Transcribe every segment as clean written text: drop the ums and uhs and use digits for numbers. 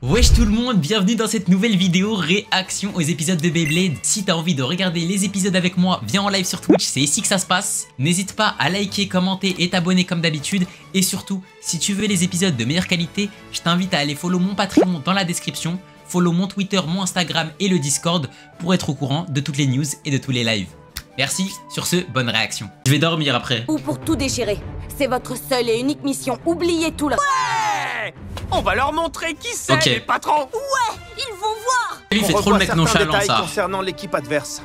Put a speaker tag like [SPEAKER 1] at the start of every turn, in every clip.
[SPEAKER 1] Wesh tout le monde, bienvenue dans cette nouvelle vidéo réaction aux épisodes de Beyblade. Si t'as envie de regarder les épisodes avec moi, viens en live sur Twitch, c'est ici que ça se passe. N'hésite pas à liker, commenter et t'abonner comme d'habitude. Et surtout, si tu veux les épisodes de meilleure qualité, je t'invite à aller follow mon Patreon dans la description, follow mon Twitter, mon Instagram et le Discord pour être au courant de toutes les news et de tous les lives. Merci, sur ce, bonne réaction. Je vais dormir après.
[SPEAKER 2] Ou pour tout déchirer. C'est votre seule et unique mission, oubliez tout le...
[SPEAKER 3] Ouais, on va leur montrer qui c'est,
[SPEAKER 1] Ok.
[SPEAKER 3] les patrons.
[SPEAKER 2] Ouais, ils vont voir.
[SPEAKER 1] Lui il fait trop le mec nonchalant ça.
[SPEAKER 4] Concernant l'équipe adverse.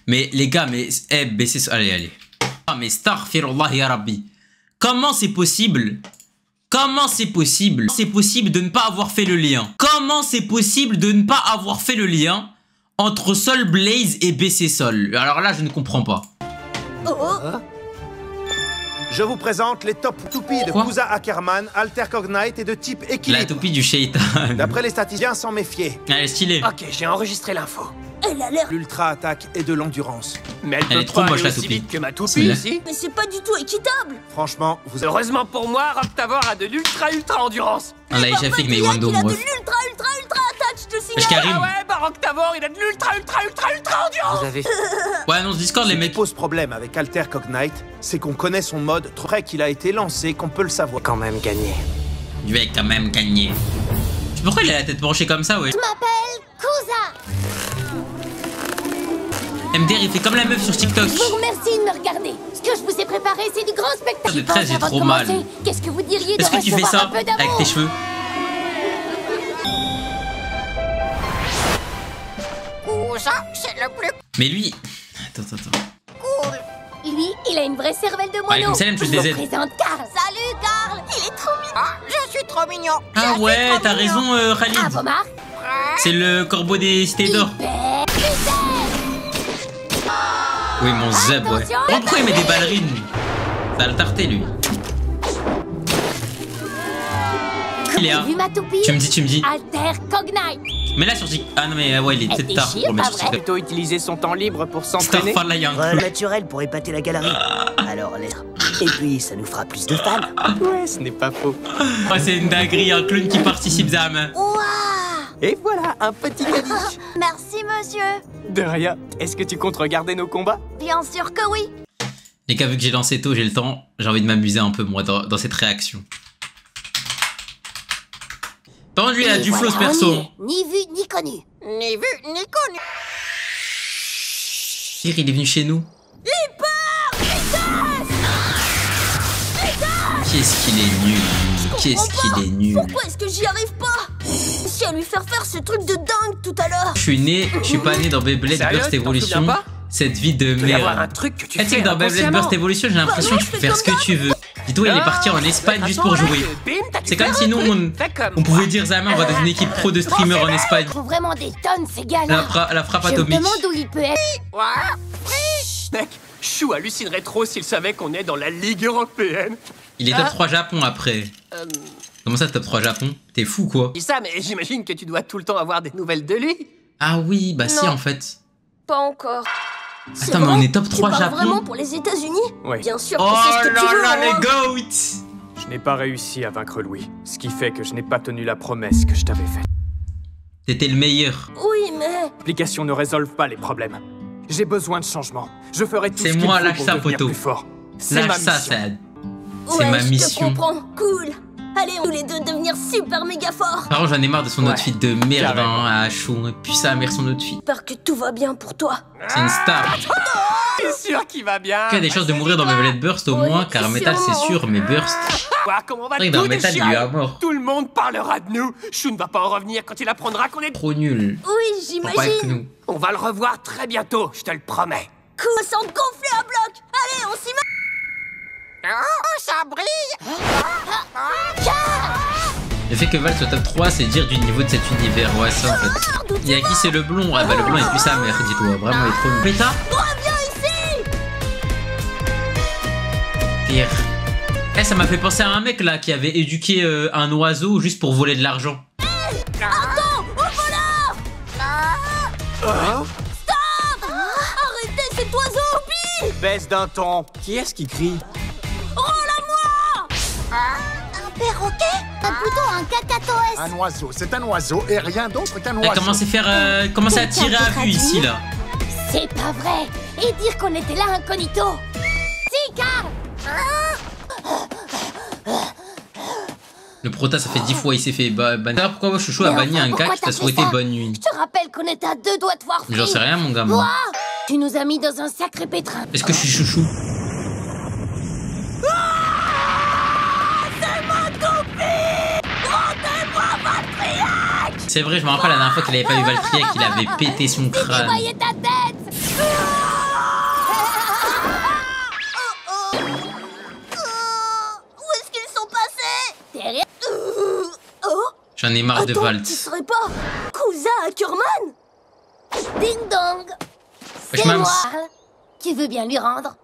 [SPEAKER 1] Mais les gars, mais baissez ça. Allez. Ah mais Astaghfirullah ya Rabbi. Comment c'est possible? Comment c'est possible? C'est possible de ne pas avoir fait le lien. Comment c'est possible de ne pas avoir fait le lien entre Soul Blaze et BC Sol? Alors là, je ne comprends pas.
[SPEAKER 4] Je vous présente les top toupies de
[SPEAKER 1] Quoi?
[SPEAKER 4] Kusa Ackerman, Alter Cognite et de type
[SPEAKER 1] La
[SPEAKER 4] équilibre.
[SPEAKER 1] toupie du shaitan.
[SPEAKER 4] D'après les statisticiens, s'en méfier.
[SPEAKER 1] Elle est stylée.
[SPEAKER 3] Ok, j'ai enregistré l'info.
[SPEAKER 2] Elle a l'air...
[SPEAKER 4] L'ultra attaque et de l'endurance.
[SPEAKER 3] Mais
[SPEAKER 1] Elle
[SPEAKER 3] elle
[SPEAKER 1] est
[SPEAKER 3] peut
[SPEAKER 1] trop
[SPEAKER 3] pas
[SPEAKER 1] moche,
[SPEAKER 3] aller
[SPEAKER 1] la
[SPEAKER 3] aussi
[SPEAKER 1] toupie.
[SPEAKER 3] vite que ma toupie
[SPEAKER 1] Celui-là.
[SPEAKER 3] ici.
[SPEAKER 2] Mais c'est pas du tout équitable.
[SPEAKER 4] Franchement, vous
[SPEAKER 3] Heureusement pour moi, Raptavor a de l'ultra endurance.
[SPEAKER 1] On l'a déjà fait avec mes Wando,
[SPEAKER 2] Il a de
[SPEAKER 1] bref.
[SPEAKER 2] l'ultra attaque, je te
[SPEAKER 1] Wesh
[SPEAKER 2] signale.
[SPEAKER 1] Karim.
[SPEAKER 3] Ah ouais, bah Raptavor, il a de l'ultra endurance.
[SPEAKER 4] avez
[SPEAKER 1] Ouais, non, ce Discord, les
[SPEAKER 4] Ce qui
[SPEAKER 1] mecs.
[SPEAKER 4] pose problème avec Alter Cognite, c'est qu'on connaît son mode trop près qu'il a été lancé, qu'on peut le savoir.
[SPEAKER 3] Quand même gagné.
[SPEAKER 1] Je vais quand même gagner. Pourquoi il a la tête penchée comme ça, ouais?
[SPEAKER 2] Je m'appelle Kusa.
[SPEAKER 1] MDR, il fait comme la meuf sur TikTok.
[SPEAKER 2] Je vous remercie de me regarder. Ce que je vous ai préparé, c'est du grand spectacle.
[SPEAKER 1] Le 13, j'ai trop mal.
[SPEAKER 2] Qu'est-ce que vous diriez de
[SPEAKER 1] Est-ce que tu fais
[SPEAKER 2] recevoir
[SPEAKER 1] ça
[SPEAKER 2] un peu
[SPEAKER 1] avec
[SPEAKER 2] d'amour?
[SPEAKER 1] tes cheveux?
[SPEAKER 2] Kusa, c'est le plus
[SPEAKER 1] Mais lui... Attends.
[SPEAKER 2] cool. Lui, il a une vraie cervelle de
[SPEAKER 1] Alaikum
[SPEAKER 2] mono.
[SPEAKER 1] salam, tous
[SPEAKER 2] Je
[SPEAKER 1] des
[SPEAKER 2] vous
[SPEAKER 1] aides.
[SPEAKER 2] présente Karl. Salut Karl, il est trop mignon. Ah, je suis trop mignon.
[SPEAKER 1] Ah ouais, t'as raison, Khalid.
[SPEAKER 2] À vos marques.
[SPEAKER 1] C'est le corbeau des cités d'or. Oui, mon zeb, ouais.
[SPEAKER 2] Attention,
[SPEAKER 1] Oh, pourquoi il met des ballerines? Ça a le tarté, lui. Il est
[SPEAKER 2] T'as
[SPEAKER 1] là.
[SPEAKER 2] vu ma toupie?
[SPEAKER 1] Tu me dis.
[SPEAKER 2] Alter Cognite.
[SPEAKER 1] Mais là, sur TikTok... Ah non, mais ouais, il est
[SPEAKER 2] Elle
[SPEAKER 1] peut-être tard
[SPEAKER 2] déchire,
[SPEAKER 1] pour le mettre
[SPEAKER 2] pas
[SPEAKER 1] sur TikTok.
[SPEAKER 3] Plutôt utiliser son temps libre pour s'entraîner.
[SPEAKER 1] Starfall, là, il y a un
[SPEAKER 5] Voilà,
[SPEAKER 1] clou.
[SPEAKER 5] naturel pour épater la galerie. Alors, laisse. Et puis, ça nous fera plus de fans.
[SPEAKER 3] Ouais, ce n'est pas faux.
[SPEAKER 1] Oh, c'est une dinguerie, un clown qui participe, Zam.
[SPEAKER 2] Ouah.
[SPEAKER 3] Et voilà, un petit caddie.
[SPEAKER 2] Merci monsieur.
[SPEAKER 3] De rien. Est-ce que tu comptes regarder nos combats?
[SPEAKER 2] Bien sûr que oui.
[SPEAKER 1] Les gars, vu que j'ai lancé tôt, j'ai le temps. J'ai envie de m'amuser un peu, moi, dans cette réaction. Par contre, lui, il a
[SPEAKER 2] Et
[SPEAKER 1] du flow, ce
[SPEAKER 2] voilà,
[SPEAKER 1] perso.
[SPEAKER 2] on y est. Ni vu ni connu. Ni vu ni connu.
[SPEAKER 1] Sire, il est venu chez nous. Qu'est-ce qu'il est nul, lui. Qu'est-ce qu'il est nul.
[SPEAKER 2] Pourquoi est-ce que j'y arrive pas? Si à lui faire ce truc de dingue tout à l'heure.
[SPEAKER 1] Je suis pas né dans Beyblade
[SPEAKER 3] Sérieux,
[SPEAKER 1] Burst
[SPEAKER 3] tu t'en
[SPEAKER 1] Evolution.
[SPEAKER 3] souviens pas?
[SPEAKER 1] Cette vie de
[SPEAKER 3] Il doit y avoir un
[SPEAKER 1] merde.
[SPEAKER 3] truc que tu
[SPEAKER 1] Tu sais
[SPEAKER 3] fais
[SPEAKER 1] que dans Beyblade
[SPEAKER 3] inconsciemment.
[SPEAKER 1] Burst Evolution, j'ai l'impression que tu peux faire ce que tu veux. Dis-toi, il est parti en Espagne juste pour jouer. C'est comme si nous, on pouvait dire Zama, on va dans une équipe pro de streamers en Espagne.
[SPEAKER 2] Ils font vraiment des tonnes ces gars-là.
[SPEAKER 1] La frappe
[SPEAKER 2] Je me
[SPEAKER 1] atomique.
[SPEAKER 2] demande où il peut être.
[SPEAKER 3] Mec, Chou hallucinerait trop s'il savait qu'on est dans la Ligue européenne.
[SPEAKER 1] Il est top 3 Japon après. Comment ça, top 3 Japon? T'es fou, quoi.
[SPEAKER 3] Je dis ça, mais j'imagine que tu dois tout le temps avoir des nouvelles de lui.
[SPEAKER 1] Ah oui, bah si,
[SPEAKER 2] Non.
[SPEAKER 1] en fait.
[SPEAKER 2] Pas encore.
[SPEAKER 1] Attends, mais on est top 3
[SPEAKER 2] tu pars
[SPEAKER 1] Japon.
[SPEAKER 2] vraiment pour les États-Unis?
[SPEAKER 3] Oui.
[SPEAKER 2] Bien sûr
[SPEAKER 1] Oh
[SPEAKER 2] que c'est ce que
[SPEAKER 1] là
[SPEAKER 2] tu veux.
[SPEAKER 1] là,
[SPEAKER 2] hein.
[SPEAKER 1] les goats!
[SPEAKER 3] Je n'ai pas réussi à vaincre Louis, ce qui fait que je n'ai pas tenu la promesse que je t'avais faite.
[SPEAKER 1] T'étais le meilleur.
[SPEAKER 2] Oui, mais...
[SPEAKER 3] L'application ne résolve pas les problèmes. J'ai besoin de changement. Je ferai tout ce
[SPEAKER 1] C'est
[SPEAKER 3] qu'il
[SPEAKER 1] moi,
[SPEAKER 3] faut
[SPEAKER 1] lâche
[SPEAKER 3] pour
[SPEAKER 1] ça,
[SPEAKER 3] devenir
[SPEAKER 1] poteau.
[SPEAKER 3] plus fort. C'est ma
[SPEAKER 1] Lâche ça,
[SPEAKER 3] mission.
[SPEAKER 1] Sad. C'est
[SPEAKER 2] Ouais,
[SPEAKER 1] ma
[SPEAKER 2] je te
[SPEAKER 1] mission.
[SPEAKER 2] comprends. Cool. Allez, on tous les deux devenir super méga forts.
[SPEAKER 1] Par contre, j'en ai marre de son
[SPEAKER 3] Ouais,
[SPEAKER 1] outfit de merde,
[SPEAKER 3] carrément.
[SPEAKER 1] hein, à Chou. Puis sa mère, son outfit.
[SPEAKER 2] J'espère que tout va bien pour toi.
[SPEAKER 1] C'est une star.
[SPEAKER 3] C'est sûr qu'il va bien.
[SPEAKER 1] Il y a des chances de mourir dans Beyblade Burst au
[SPEAKER 2] Oui,
[SPEAKER 1] moins, car Metal c'est
[SPEAKER 2] sûrement.
[SPEAKER 1] sûr, mais Burst.
[SPEAKER 3] Voir comment on va
[SPEAKER 1] C'est vrai que dans
[SPEAKER 3] tout
[SPEAKER 1] Metal, il
[SPEAKER 3] déchirer.
[SPEAKER 1] lui a mort.
[SPEAKER 3] Tout le monde parlera de nous. Chou ne va pas en revenir quand il apprendra qu'on est...
[SPEAKER 1] Trop nul.
[SPEAKER 2] Oui,
[SPEAKER 1] Pour pas être
[SPEAKER 2] j'imagine.
[SPEAKER 1] nous.
[SPEAKER 3] On va le revoir très bientôt, je te le promets.
[SPEAKER 2] Cool, sans te gonfler à bloc. Allez, on s'y met.
[SPEAKER 3] Oh, ça brille.
[SPEAKER 1] Le fait que Val soit top 3, c'est dire du niveau de cet univers. Ouais, ça en fait. Il y a qui c'est le blond? Ah bah le blond est plus sa mère, dis-toi. Vraiment, il est trop nul. Péta?
[SPEAKER 2] Reviens ici.
[SPEAKER 1] Pire. Eh, ça m'a fait penser à un mec là qui avait éduqué un oiseau juste pour voler de l'argent.
[SPEAKER 2] Attends, au voleur. Arrêtez cet oiseau, Pi.
[SPEAKER 3] Baisse d'un ton. Qui est-ce qui crie?
[SPEAKER 2] Rends-la-moi. Un perro perroquet? Un bouton, un cacatoès.
[SPEAKER 6] Un oiseau, c'est un oiseau et rien d'autre qu'un
[SPEAKER 1] Elle
[SPEAKER 6] oiseau.
[SPEAKER 1] commence à tirer à vue ici, là.
[SPEAKER 2] C'est pas vrai. Et dire qu'on était là incognito. Si, Carl.
[SPEAKER 1] Le prota, ça fait 10 fois, il s'est fait bannir. Pourquoi Chouchou a banni un gars qui t'a souhaité bonne nuit?
[SPEAKER 2] Je te rappelle qu'on était à 2 doigts de voir free.
[SPEAKER 1] J'en sais rien, mon gars. Moi.
[SPEAKER 2] Quoi? Tu nous as mis dans un sacré pétrin.
[SPEAKER 1] Est-ce que je suis Chouchou? C'est vrai, je me rappelle la dernière fois qu'il avait pas eu Valkyria, qu'il avait pété son crâne.
[SPEAKER 2] Voyez ta tête. Où est-ce qu'ils sont passés? Derrière. Oh.
[SPEAKER 1] J'en ai marre de
[SPEAKER 2] Attends,
[SPEAKER 1] Valt.
[SPEAKER 2] tu serais pas Kusa Ackerman? Ding dong.
[SPEAKER 1] Wesh,
[SPEAKER 2] C'est
[SPEAKER 1] Mams.
[SPEAKER 2] moi. Tu veux bien lui rendre?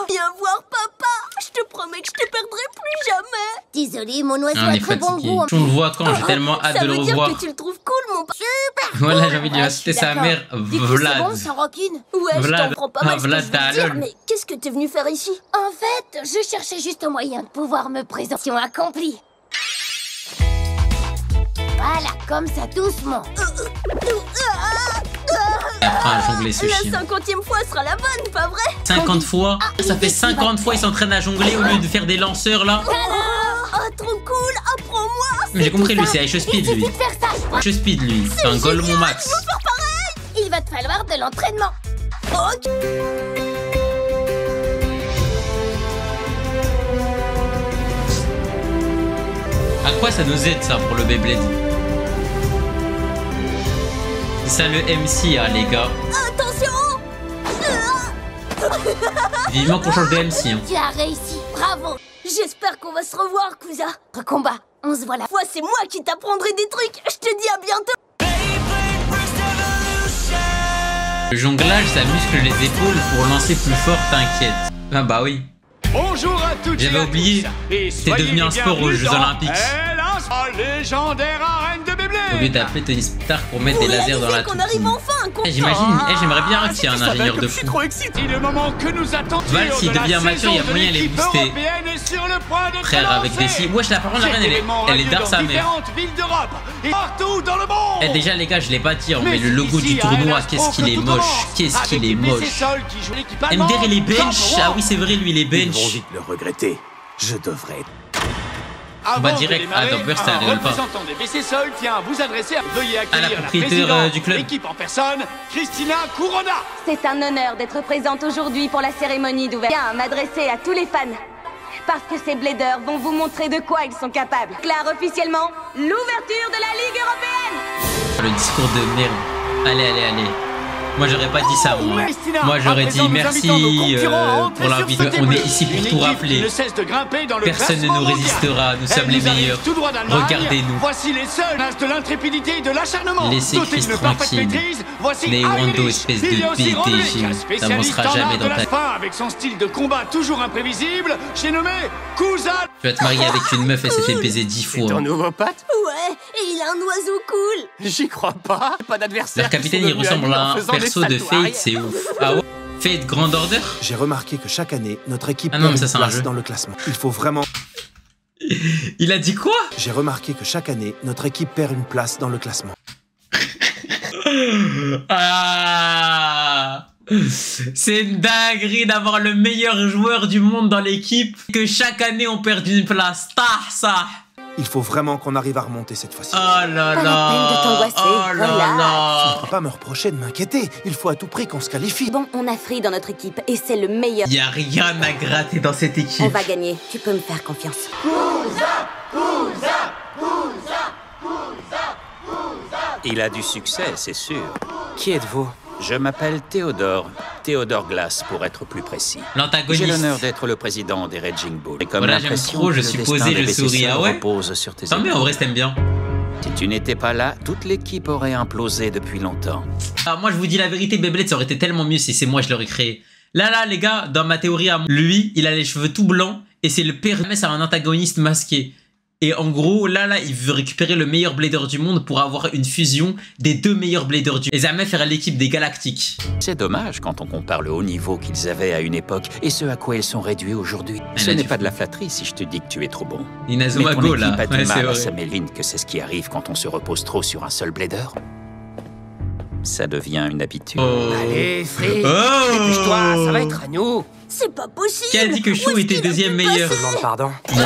[SPEAKER 2] Viens voir papa. Je te promets que je te perdrai plus jamais. Désolé, mon oiseau
[SPEAKER 1] Ah, on
[SPEAKER 2] a
[SPEAKER 1] est
[SPEAKER 2] très bon
[SPEAKER 1] fatigué.
[SPEAKER 2] goût.
[SPEAKER 1] On le voit quand, j'ai tellement hâte de le
[SPEAKER 2] Ça veut dire
[SPEAKER 1] revoir.
[SPEAKER 2] que tu le trouves cool, mon papa. Super.
[SPEAKER 1] Voilà, j'ai envie de lui
[SPEAKER 2] Ouais,
[SPEAKER 1] acheter
[SPEAKER 2] je suis
[SPEAKER 1] sa
[SPEAKER 2] d'accord.
[SPEAKER 1] mère,
[SPEAKER 2] Du coup, c'est
[SPEAKER 1] Vlad.
[SPEAKER 2] bon, sans rancune. Ouais, je
[SPEAKER 1] Vlad.
[SPEAKER 2] comprends pas
[SPEAKER 1] Ah,
[SPEAKER 2] mal ce que
[SPEAKER 1] Vlad,
[SPEAKER 2] je
[SPEAKER 1] t'as
[SPEAKER 2] veux dire,
[SPEAKER 1] lol.
[SPEAKER 2] mais qu'est-ce que t'es venu faire ici? En fait, je cherchais juste un moyen de pouvoir me présenter. Mission accomplie. Voilà, comme ça, doucement.
[SPEAKER 1] Il apprend à jongler ce chien.
[SPEAKER 2] La 50e fois sera la bonne, pas vrai?
[SPEAKER 1] 50 fois? Ça fait 50 fois, il s'entraîne à jongler au lieu de faire des lanceurs, là.
[SPEAKER 2] Oh, trop cool, apprends-moi.
[SPEAKER 1] Mais j'ai compris, lui, c'est Ice Speed, lui.
[SPEAKER 2] Il suffit de faire ça.
[SPEAKER 1] Ice Speed, lui. C'est un Golemon Max.
[SPEAKER 2] Il va te falloir de l'entraînement. Ok.
[SPEAKER 1] À quoi ça nous aide, ça, pour le Beyblade? C'est ça le MC, hein, les gars.
[SPEAKER 2] Attention.
[SPEAKER 1] Vivement qu'on change de MC, hein.
[SPEAKER 2] Tu as réussi, bravo. J'espère qu'on va se revoir, Kusa. Recombat, on se voit la fois, c'est moi qui t'apprendrai des trucs. Je te dis à bientôt.
[SPEAKER 1] Le jonglage, ça muscle les épaules pour lancer plus fort, t'inquiète. Ah bah oui.
[SPEAKER 3] Bonjour à toutes
[SPEAKER 1] J'avais
[SPEAKER 3] et à
[SPEAKER 1] oublié.
[SPEAKER 3] tous. Et
[SPEAKER 1] C'est
[SPEAKER 3] soyez
[SPEAKER 1] devenu un
[SPEAKER 3] les
[SPEAKER 1] sport aux
[SPEAKER 3] bienvenus
[SPEAKER 1] Jeux
[SPEAKER 3] dans
[SPEAKER 1] Olympiques.
[SPEAKER 3] Hélas, la légendaire arène de Beyblade.
[SPEAKER 1] Au lieu d'appeler Tony Stark pour mettre des lasers dans la
[SPEAKER 2] qu'on
[SPEAKER 1] toupie.
[SPEAKER 2] arrive enfin à
[SPEAKER 1] Eh, j'imagine, j'aimerais bien qu'il y ait un ingénieur de
[SPEAKER 3] Je suis
[SPEAKER 1] fou.
[SPEAKER 3] trop excité. Le moment que nous attendions.
[SPEAKER 1] Val, s'il devient mature, il y a moyen de les booster. Frère, avec des filles. Wesh, la parole, la reine, elle est d'art sa mère.
[SPEAKER 3] Différentes villes d'Europe et partout dans le monde.
[SPEAKER 1] Eh, déjà, les gars, je l'ai pas dit, mais le logo du tournoi, qu'est-ce qu'il est moche. Qu'est-ce qu'il est moche. MDR, il est bench. Ah oui, c'est vrai, lui, il est
[SPEAKER 5] Ils vont
[SPEAKER 1] bench.
[SPEAKER 5] vite le regretter. Je devrais.
[SPEAKER 1] On va direct. Ah, dans Burst, ça rigole pas.
[SPEAKER 3] représentant des BC Sol tient à vous adresser. Veuillez
[SPEAKER 1] À la
[SPEAKER 3] accueillir
[SPEAKER 1] propriétaire,
[SPEAKER 3] présidente
[SPEAKER 1] du club.
[SPEAKER 3] l'équipe en personne, Christina Couronda.
[SPEAKER 7] C'est un honneur d'être présente aujourd'hui pour la cérémonie d'ouverture. Je tiens à m'adresser à tous les fans. Parce que ces bladers vont vous montrer de quoi ils sont capables. Claire officiellement, l'ouverture de la Ligue européenne.
[SPEAKER 1] Le discours de merde. Allez, allez, allez. Moi, j'aurais pas dit ça, moi. Moi, j'aurais dit merci pour l'invite. On est ici pour tout rappeler. Personne ne nous résistera. Nous sommes les meilleurs. Regardez-nous.
[SPEAKER 3] Voici les seuls âges de l'intrépidité et de l'acharnement.
[SPEAKER 1] Laissez
[SPEAKER 3] Doté
[SPEAKER 1] Chris
[SPEAKER 3] d'une parfaite
[SPEAKER 1] tranquille.
[SPEAKER 3] maîtrise, voici
[SPEAKER 1] Mais Wando,
[SPEAKER 3] Irish.
[SPEAKER 1] espèce de
[SPEAKER 3] Il y a aussi Roderick,
[SPEAKER 1] PDG,
[SPEAKER 3] spécialiste
[SPEAKER 1] t'avanceras
[SPEAKER 3] en
[SPEAKER 1] jamais
[SPEAKER 3] art
[SPEAKER 1] dans
[SPEAKER 3] de la
[SPEAKER 1] ta-
[SPEAKER 3] fin, avec son style de combat toujours imprévisible, j'ai nommé Kusa.
[SPEAKER 1] Tu vas te marier avec une meuf, elle s'est fait baiser 10 fois.
[SPEAKER 3] Ton nouveau pote?
[SPEAKER 2] Ouais, et il a un oiseau cool.
[SPEAKER 3] J'y crois pas. Pas d'adversaire.
[SPEAKER 1] Leur capitaine, il ressemble à un perso de Fate, c'est ouf. Ah ouais? Fate Grand Order?
[SPEAKER 4] J'ai remarqué que chaque année, notre équipe
[SPEAKER 1] Ah non,
[SPEAKER 4] perd
[SPEAKER 1] mais ça,
[SPEAKER 4] une
[SPEAKER 1] c'est un
[SPEAKER 4] place
[SPEAKER 1] jeu.
[SPEAKER 4] dans le classement. Il faut vraiment...
[SPEAKER 1] Il a dit quoi?
[SPEAKER 4] J'ai remarqué que chaque année, notre équipe perd une place dans le classement.
[SPEAKER 1] Ah! C'est une dinguerie d'avoir le meilleur joueur du monde dans l'équipe, que chaque année on perd une place. Tah, ça!
[SPEAKER 4] Il faut vraiment qu'on arrive à remonter cette fois-ci.
[SPEAKER 1] Oh là
[SPEAKER 2] Pas la
[SPEAKER 1] là!
[SPEAKER 2] peine de t'angoisser,
[SPEAKER 1] Oh là
[SPEAKER 2] relax.
[SPEAKER 4] Tu ne
[SPEAKER 1] là!
[SPEAKER 4] peux pas me reprocher de m'inquiéter. Il faut à tout prix qu'on se qualifie.
[SPEAKER 7] Bon, on a Free dans notre équipe et c'est le meilleur.
[SPEAKER 1] Y a rien à gratter dans cette
[SPEAKER 7] On
[SPEAKER 1] équipe.
[SPEAKER 7] va gagner, tu peux me faire confiance.
[SPEAKER 8] Il a du succès, c'est sûr. Qui êtes-vous? Je m'appelle Théodore. Théodore Glass, pour être plus précis. J'ai
[SPEAKER 1] L'antagoniste.
[SPEAKER 8] l'honneur d'être le président des Raging Bulls. Et comme
[SPEAKER 1] Voilà, j'aime
[SPEAKER 8] l'impression
[SPEAKER 1] trop,
[SPEAKER 8] que
[SPEAKER 1] je
[SPEAKER 8] le
[SPEAKER 1] suis
[SPEAKER 8] destin
[SPEAKER 1] posé,
[SPEAKER 8] des
[SPEAKER 1] je souris.
[SPEAKER 8] BCSL
[SPEAKER 1] Ah ouais?
[SPEAKER 8] repose sur tes
[SPEAKER 1] Tant mieux, en
[SPEAKER 8] épaules.
[SPEAKER 1] vrai, je t'aime bien.
[SPEAKER 8] Si tu n'étais pas là, toute l'équipe aurait implosé depuis longtemps.
[SPEAKER 1] Ah, moi, je vous dis la vérité, Beyblade, ça aurait été tellement mieux si c'est moi, je l'aurais créé. Là, les gars, dans ma théorie à moi, lui, il a les cheveux tout blancs et c'est le père. Mais c'est un antagoniste masqué. Et en gros, là, il veut récupérer le meilleur blader du monde pour avoir une fusion des 2 meilleurs bladers du monde. Et jamais faire l'équipe des Galactiques.
[SPEAKER 8] C'est dommage quand on compare le haut niveau qu'ils avaient à une époque et ce à quoi ils sont réduits aujourd'hui. Ce n'est pas de la flatterie si je te dis que tu es trop bon.
[SPEAKER 1] Inazuma
[SPEAKER 8] Mais ton
[SPEAKER 1] Go,
[SPEAKER 8] équipe
[SPEAKER 1] là.
[SPEAKER 8] a du
[SPEAKER 1] Ouais,
[SPEAKER 8] mal à s'améliner que c'est ce qui arrive quand on se repose trop sur un seul blader. Ça devient une habitude.
[SPEAKER 1] Oh.
[SPEAKER 3] Allez, Free,
[SPEAKER 1] Oh.
[SPEAKER 3] dépêche-toi, ça va être à nous.
[SPEAKER 2] C'est pas possible.
[SPEAKER 1] Qui a dit que Chou
[SPEAKER 2] Où est-ce
[SPEAKER 1] était
[SPEAKER 2] qu'il a
[SPEAKER 1] deuxième
[SPEAKER 2] pu
[SPEAKER 1] meilleur?
[SPEAKER 2] passer
[SPEAKER 3] Demande pardon.
[SPEAKER 1] Moi.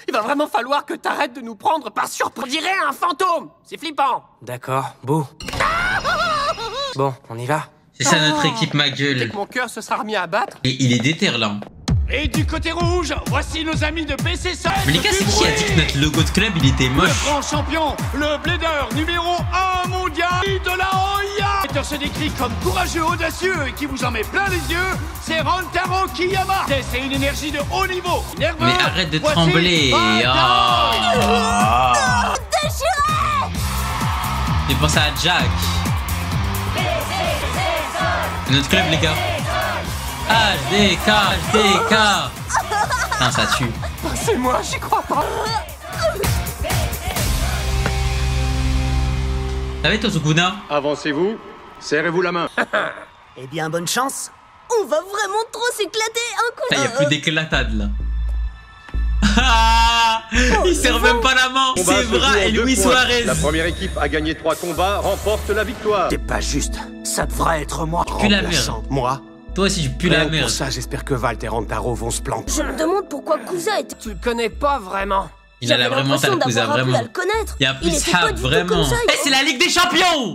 [SPEAKER 3] Il va vraiment falloir que t'arrêtes de nous prendre par surprise. On dirait un fantôme. C'est flippant.
[SPEAKER 9] D'accord, Boo. Bon, on y va.
[SPEAKER 1] C'est ça notre équipe, ma
[SPEAKER 3] Dès
[SPEAKER 1] gueule.
[SPEAKER 3] que mon cœur se sera remis à battre.
[SPEAKER 1] Et il est déter là.
[SPEAKER 10] Et du côté rouge, voici nos amis de BC Sol.
[SPEAKER 1] Mais les gars, c'est qui a dit que notre logo de club il était
[SPEAKER 10] Le
[SPEAKER 1] moche?
[SPEAKER 10] grand champion, le blader numéro 1 mondial de la Hoya. Le se décrit comme courageux, audacieux et qui vous en met plein les yeux, c'est Rantaro Kiyama. C'est une énergie de haut niveau. Nerveux.
[SPEAKER 1] Mais arrête de
[SPEAKER 10] Voici
[SPEAKER 1] trembler.
[SPEAKER 10] Valkyrie.
[SPEAKER 2] Déchiré.
[SPEAKER 1] J'ai pensé à Jack. Notre club, les gars. HDK, HDK. Putain, ça tue.
[SPEAKER 3] C'est moi, j'y crois pas.
[SPEAKER 1] Ça va toi, Sukuna?
[SPEAKER 11] Avancez-vous, serrez-vous la main.
[SPEAKER 5] Eh bien, bonne chance.
[SPEAKER 2] On va vraiment trop s'éclater. Un coup.
[SPEAKER 1] Il n'y a plus d'éclatade là. Il serre même pas la main.
[SPEAKER 11] Combat
[SPEAKER 1] C'est
[SPEAKER 11] se joue
[SPEAKER 1] vrai,
[SPEAKER 11] en
[SPEAKER 1] et
[SPEAKER 11] 2
[SPEAKER 1] Luis
[SPEAKER 11] points.
[SPEAKER 1] Suarez.
[SPEAKER 11] La première équipe a gagné 3 combats, remporte la victoire.
[SPEAKER 5] C'est pas juste. Ça devrait être moi.
[SPEAKER 1] Pue la
[SPEAKER 5] remplaçant.
[SPEAKER 1] merde.
[SPEAKER 9] Moi?
[SPEAKER 1] Toi aussi, tu pues la
[SPEAKER 9] Rien que
[SPEAKER 1] merde.
[SPEAKER 9] Pour ça, j'espère que Valt et Rantaro vont se planter.
[SPEAKER 2] Je me demande pourquoi Kusa était.
[SPEAKER 3] Tu le connais pas vraiment.
[SPEAKER 1] Il a la
[SPEAKER 2] J'avais
[SPEAKER 1] vraiment
[SPEAKER 2] l'impression
[SPEAKER 1] Talkusa,
[SPEAKER 2] d'avoir appris
[SPEAKER 1] vraiment.
[SPEAKER 2] à le connaître.
[SPEAKER 1] Il y a
[SPEAKER 2] Il
[SPEAKER 1] plus
[SPEAKER 2] était pas
[SPEAKER 1] ça,
[SPEAKER 2] du tout
[SPEAKER 1] vraiment.
[SPEAKER 2] comme ça,
[SPEAKER 1] Eh, c'est la Ligue des Champions.